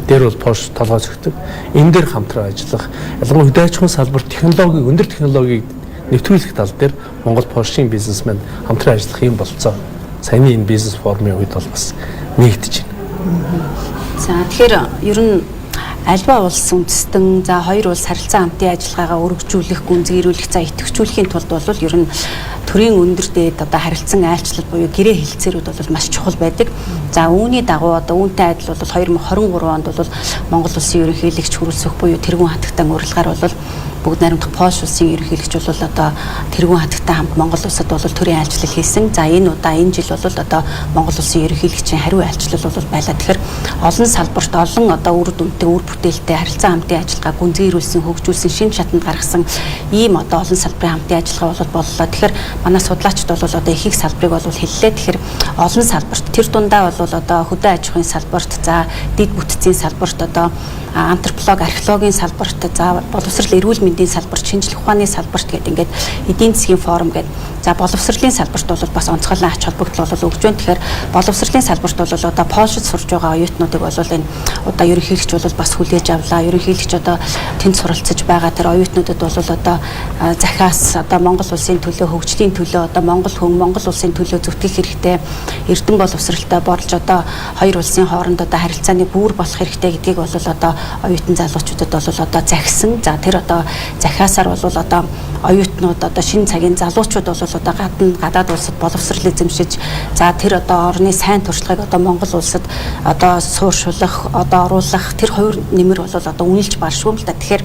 дээр бол Польш толгой зөгтөг. Энэ дээр хамтран ажиллах. Ялангуяа хүдээчхүүн салбар технологиг, өндөр технологиг нэвтрүүлэх тал дээр Монгол Польшийн бизнесмен хамтран ажиллах юм болцоо. Саяны энэ бизнес формын үед бол бас нэгдэж байна. За тэгэхээр ер нь альва улс үндэстэн за хоёр улс харилцаа хамтын ажиллагаагаа өргөжүүлэх, гүнзгийрүүлэх, за идэвхжүүлэхийн тулд бол ер нь төрийн өндөр дээд одоо харилцан айлчлал буюу гэрээ хэлэлцээрүүд бол маш чухал байдаг. За үүний дагуу одоо үүнтэй адил бол 2023 онд бол Монгол улсын ерөнхийлөгч хүрэлцэх буюу тэргүүн хатагтай урилгаар бол бүгд найрамдах Польш улсын ерөнхийлөгч бол одоо тэргүүн хатагтай хамт Монгол улсад бол төрийн айлчлал хийсэн. За энэ удаа энэ жил бол одоо Монгол улсын ерөнхийлөгчийн хариу айлчлал бол байлаа. Тэгэхээр олон салбарт олон одоо үр дүнтэй, үр бүтээлтэй харилцаа хамтын ажиллагаа гүнзгийрүүлсэн, хөгжүүлсэн, шинэ шатанд гаргасан ийм одоо олон салбарын хамтын ажиллагаа боллоо. Тэгэхээр манай судлаачид бол одоо их салбарыг бол хэллээ. Тэгэхээр олон салбарт тэр дундаа бол одоо хөдөө аж ахуйн салбарт, за дэд бүтцийн салбарт, одоо антрополог, археологийн салбарт, за боловсрол эрүүл мэндийн салбарт, шинжлэх ухааны салбарт гэдэг ингээд эдийн засгийн форум гэдэг. За боловсролын салбарт бол бас онцгойлон ач холбогдол бол өгж байна. Тэгэхээр боловсролын салбарт бол одоо Польшид сурж байгаа оюутнуудыг бол энэ одоо ерөнхийлөгч бол бас хүлээж авлаа. Ерөнхийлөгч одоо тэнд суралцж байгаа тэр оюутнуудад бол одоо захиас одоо Монгол улсын төлөө, хөгжлийн төлөө, одоо Монгол хүн, Монгол улсын төлөө зүтгэх хэрэгтэй, эрдэм боловсралтай болж одоо хоёр улсын хооронд одоо харилцааны бүр болох хэрэгтэй гэдгийг бол одоо оюутан залуучуудад бол одоо захисан. За тэр одоо захиасаар бол одоо оюутнууд одоо шинэ цагийн залуучууд бол одоо гадаад улсад боловсрол эзэмшиж, за тэр одоо орны сайн туршлагыг одоо Монгол улсад одоо сууршуулах, одоо оруулах тэр хувь нэмэр бол одоо үнэлж баршгүй юм л да. Тэгэхээр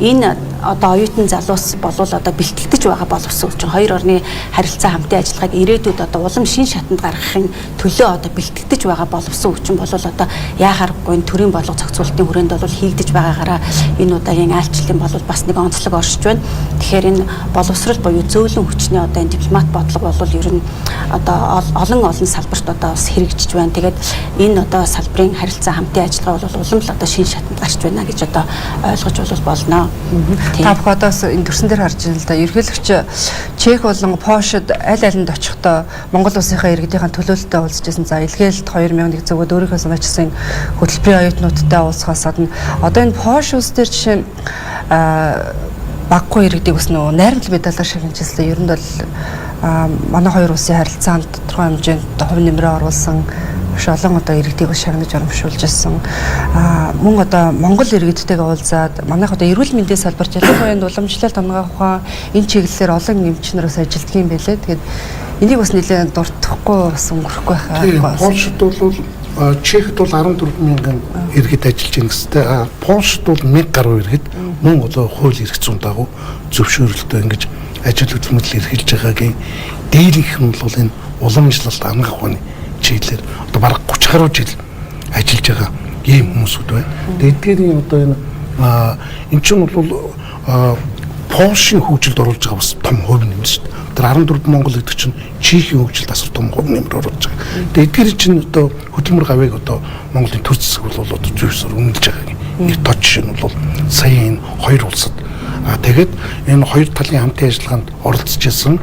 энэ одоо оюутан залуус бол одоо бэлтгэж байгаа боловсон чинь хоёр орны харилцаа хамтын ажиллагааг ирээдүйд одоо улам шин шатанд гаргахын төлөө одоо бэлтгэж байгаа боловсон хүчин бол одоо яахааргүй төрийн бодлого зохицуулалтын хүрээнд бол хийгдэж байгаагаараа энэ удаагийн айлчлалын бол бас нэг онцлог оршиж байна. Тэгэхээр энэ боловсрол буюу зөөлөн хүчний одоо энэ дипломат бодлого бол ер нь одоо олон салбарт одоо бас хэрэгжиж байна. Тэгээд энэ одоо салбарын харилцаа хамтын ажиллагаа бол улам л одоо шин шатанд гарч байна гэж одоо ойлгож болно. Та бүхэдээс энэ төрсөн дээр харж байна л да. Ерөнхийлөгч Чех болон Польшид аль алинд очихдоо Монгол улсынхаа иргэдийн төлөөлөлтөд уулзчихсан. За илгээлт 2001 зөвгөд өөрийнхөө санаачсан хөтөлбөрийн оюутнуудтай уулзахаас гадна одоо энэ Польш улс дээр жишээ баггүй иргэдийг бас нөгөө найрамдал медалаар шагналжсэн. Ер нь бол манай хоёр улсын харилцаанд тодорхой хэмжээнд хувь нэмрээ оруулсан маш олон одоо иргэдийг бас шагнаж оромшуулж ирсэн. Мөн одоо Монгол иргэдтэйгээ уулзаад манайх одоо эрүүл мэндийн салбарт ялангуяа уламжлалт хамгаалах ухаан энэ чиглэлээр олон эмчнэр бас ажилтдаг юм байлээ. Тэгээд энийг бас нэлээд дуртахгүй бас өнгөрөхгүй байхаа. Польшид бол Чехд бол 14 мянган иргэд ажиллаж байна гэстэй. Польшид бол 1000 гаруй иргэд мөн одоо хууль эрх зүйн дагуу зөвшөөрлөлтөө ингэж ажил хөдөлмөрлөл эрхэлж байгаагийн дийлэнх нь бол энэ уламжлалт хамгаалах ухааны чиглэлээр одоо бараг 30 гаруй жил ажиллаж байгаа ийм хүмүүсүүд байна. Тэгээд эдгээрийн одоо энэ чинь бол Польшийн хөгжилд оруулж байгаа бас том хувь нэмэр шүү дээ. Тэр 14 Монгол гэдэг чинь Чехийн хөгжилд асар том хувь нэмэр оруулж байгаа. Тэгээд эдгээр чинь одоо хөдөлмөр гавьяг одоо Монголын төр засаг бол одоо зүйсээр үнэлж байгаа Нэг тод жишээ нь бол сая энэ хоёр улсад тэгээд энэ хоёр талын хамтын ажиллагаанд оролцож исэн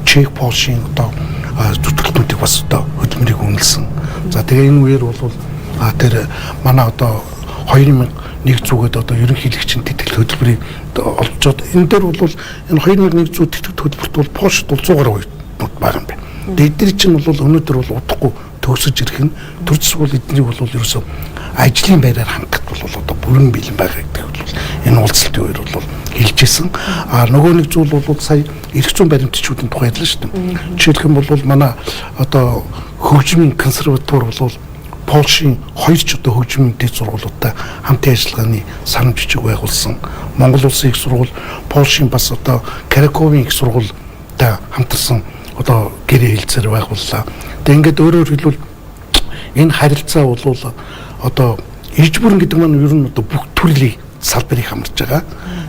Чех, Польшийн одоо зүтгэлтүүдийг бас одоо хөдөлмөрийг үнэлсэн. За тэгээ энэ үеэр бол тэр манай одоо 2100-д одоо ерөнхийлөгчийн тэтгэл хөтөлбөрийг олж чад. Энэ дээр бол энэ 2100 тэтгэл хөтөлбөрт бол Польшд бол 100 гаруй байгаа юм байна. Тэгээд эдгээр чинь бол өнөөдөр бол удахгүй төгсөж ирэх нь төр засвал эднийг бол ерөөсөө ажлын байраар хангах бол одоо бүрэн бэлэн байгаа гэдэг бол энэ уулзалтын үеэр бол хэлжсэн. Нөгөө нэг зүйл бол сая эрх зүйн баримтчүүдийн тухай ярьлаа шүү дээ. Жишээлх юм бол манай одоо хөгжмийн консерватур бол Польшийн хоёр ч одоо хөгжмийн дэд сургуулиудтай хамтын ажиллагааны санамж жижиг байгуулсан. Монгол улсын их сургууль, Польшийн бас одоо Краковын их сургуультай хамтарсан одоо гэрээ хэлцээр байгууллаа. Тэгээ ингээд өөрөөр хэлбэл энэ харилцаа бол одоо ирж бүрэн гэдэг маань ер нь одоо бүх төрлийн салбарыг хамарч байгаа.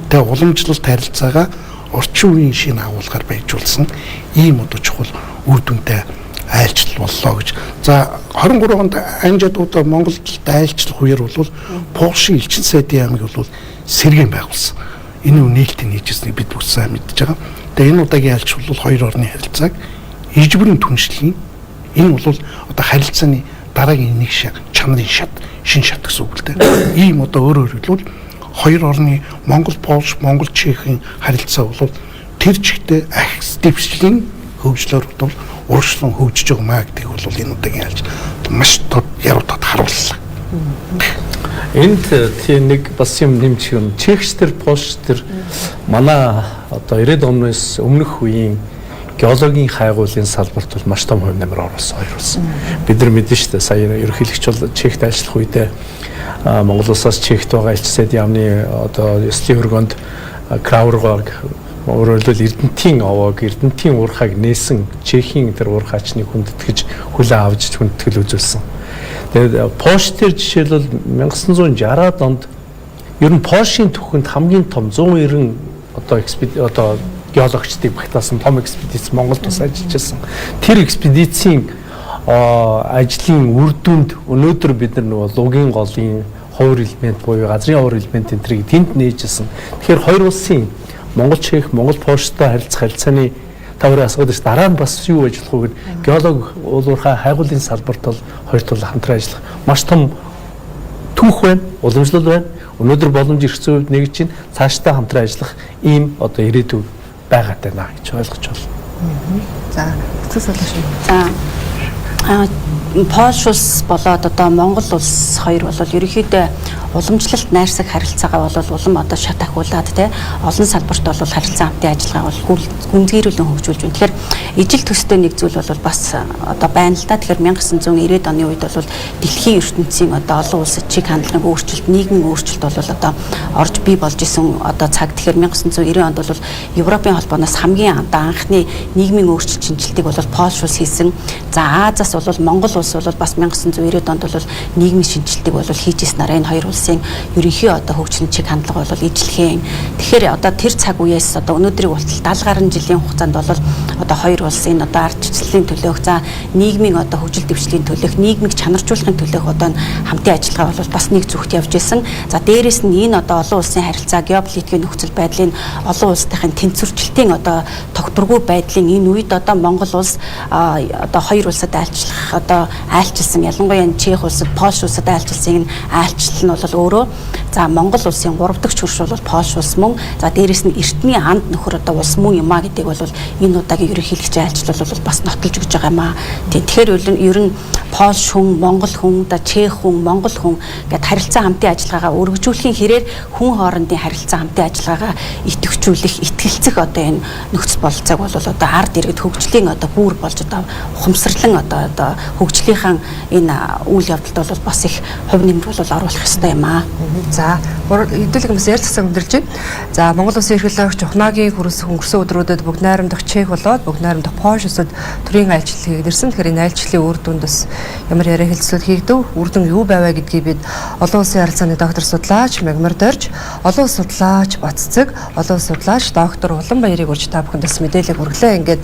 Тэгээ уламжлалт харилцаагаа орчин үеийн шинэ агуулгаар байжуулсан ийм одоо чухал үр дүнтэй айлчлал боллоо гэж. За 23 онд анжидуудаа Монголд айлчлах үеэр бол Польшийн элчин сайдын аймаг бол сэргээн байгуулсан. Энэ нээлттэй нийжсэнийг бид бүх сайн мэдж байгаа. Тэгээ энэ удаагийн айлч бол хоёр орны харилцааг ирж бүрэн түншлэхийн энэ бол одоо харилцааны дараагийн нэг чанарын шат, шин шат гэсэн үг л дээ. Ийм одоо өөрөөр хэлбэл хоёр орны Монгол, Польш, Монгол, Чехийн харилцаа бол тэр чигтээ ахс дэвшлийн хөгжлөөр бол урагшлан хөгжиж байгаа маа гэдгийг бол энэ удаагийн айлч маш тод яруудад харууллаа. Энд тийм нэг бас юм нэмж юм. Чехчтэр, Польштэр манай одоо 90-ад оноос өмнөх үеийн геологийн хайгуулын салбарт бол маш том хувь нэмэр оруулсан хоёр улс. Бид нар мэдэн шүү дээ. Сая ерөнхийлөгч бол Чехт ажиллах үедээ Монгол улсаас Чехт байгаа элч сайдын яамны одоо ёслолын хөргөнд Краургаг өөрөөр хэлбэл Эрдэнтийн овоог, Эрдэнтийн уурхайг нээсэн Чехийн тэр уурхайчныг хүндэтгэж хүлээн авч хүндэтгэл үзүүлсэн. Тэгээд Польштэр жишээлбэл 1960-ад онд ер нь Польшийн түүхэнд хамгийн том 190 одоо геологчдыг багтаасан том экспедиц Монголд бас ажиллаж байсан. Тэр экспедицийн ажлын үр дүнд өнөөдөр бид нар нөгөө лугийн голын ховор элемент буюу газрын ховор элемент энтрийг тэнд нээжсэн. Тэгэхээр хоёр улсын Монгол Чех, Монгол Польштой харилцах харилцааны таврын асуудал дараа нь бас юу ажиллах вэ гэвэл геолог уулуурхай хайгуулын салбарт бол хоёр тул хамтран ажиллах маш том түүх байна, уламжлал байна. Өнөөдөр боломж ирэх зүйд нэгж чинь цаашдаа хамтран ажиллах ийм одоо ирээдүй байгаатай наа гэж ойлгож байна. За, цэцэс болоо шүү. За Польш улс болоод одоо Монгол улс хоёр бол ерөнхийдөө уламжлалт найрсаг харилцаагаа бол улам одоо шат ахиулаад те олон салбарт бол харилцаа хамтын ажиллагаа бол гүнзгийрүүлэн хөгжүүлж байна. Тэгэхээр ижил төстэй нэг зүйл бол бас одоо байна л да. Тэгэхээр 1990-ад оны үед бол дэлхийн ертөнцийн одоо олон улсад чиг хандлагын өөрчлөлт, нийгмийн өөрчлөлт бол одоо орж бий болж исэн одоо цаг. Тэгэхээр 1990 онд бол Европын холбооноос хамгийн анхны нийгмийн өөрчлөлт шинжилтийг бол Польш улс хийсэн. За Азаас бол Монгол улс бол бас 1990-ад онд бол нийгмийн шинжилтийг бол хийж ирснээр энэ хоёр улсын ерөнхий одоо хөгжлийн чиг хандлага бол ижлэхэн. Тэгэхээр одоо тэр цаг үеэс одоо өнөөдрийг болтол 70 гаруй жилийн хугацаанд бол одоо хоёр улсын одоо ардчлалын төлөөх, за нийгмийн одоо хөгжил дэвшлийн төлөөх, нийгмийг чанаржуулахын төлөөх одоо хамтын ажиллагаа бол бас нэг зүгт явж исэн. За дээрэс нь энэ одоо олон улсын харилцаа, геополитикийн нөхцөл байдлын олон улсынхын тэнцвэрчлэлтийн одоо тогтворгүй байдлын энэ үед одоо Монгол улс одоо хоёр улсад айлчлах одоо айлчилсан, ялангуяа Чех улсад, Польш улсад айлчилсан энэ айлчлал нь бол өөрөө за Монгол улсын 3 дахь хөрш бол Польш улс мөн, за дээрэс нь эртний анд нөхөр одоо улс мөн юм а гэдэг бол энэ удаагийн ерөнхийлөгчийн айлчлал бол бас нотолж өгж байгаа юм а. Тэгэхээр ер нь Польш хүн, Монгол хүн, да Чех хүн, Монгол хүн гэд харилцаа хамтын ажиллагаагаа өргөжүүлэхийн хэрээр хүн хоорондын харилцаа хамтын ажиллагаагаа идэвхжүүлэх, итгэлцэх одоо энэ нөхцөл бололцоог бол одоо ард иргэд хөгжлийн одоо бүр болж одоо ухамсарлан одоо хөгжлийнхаа энэ үйл явдалд бол бас их хувь нэмэр бол оруулах ёстой юм аа. За, хэдүүлэг бас ярь засаг өндөрлж байна. За, Монгол улсын эрхлэгч ухнаагийн өнгөрсөн өдрүүдэд бүгд найрамдах Чех болоод бүгд найрамдах Польш улсад төрийн айлчлал хийгдэрсэн. Тэгэхээр энэ айлчлалын үр дүнд бас ямар яриа хэлцэл хийгдэв, үр дүн юу байваа гэдгийг бид олон улсын харилцааны доктор судлаач Мягмар Дорж, олон улс судлаач Баццэг, олон улс судлаач доктор Уланбаярыг урьж та бүхэнд бас мэдээлэл хүргэлээ. Ингээд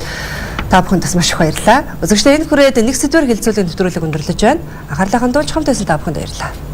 та бүхэнд бас маш их баярлалаа. Үзэгчдээ энэ хүрээд нэг сэдвээр хэлцүүлэг нэвтрүүлэг өндөрлөж байна. Анхаарлаа хандуулж хамт байсан та бүхэнд баярлалаа.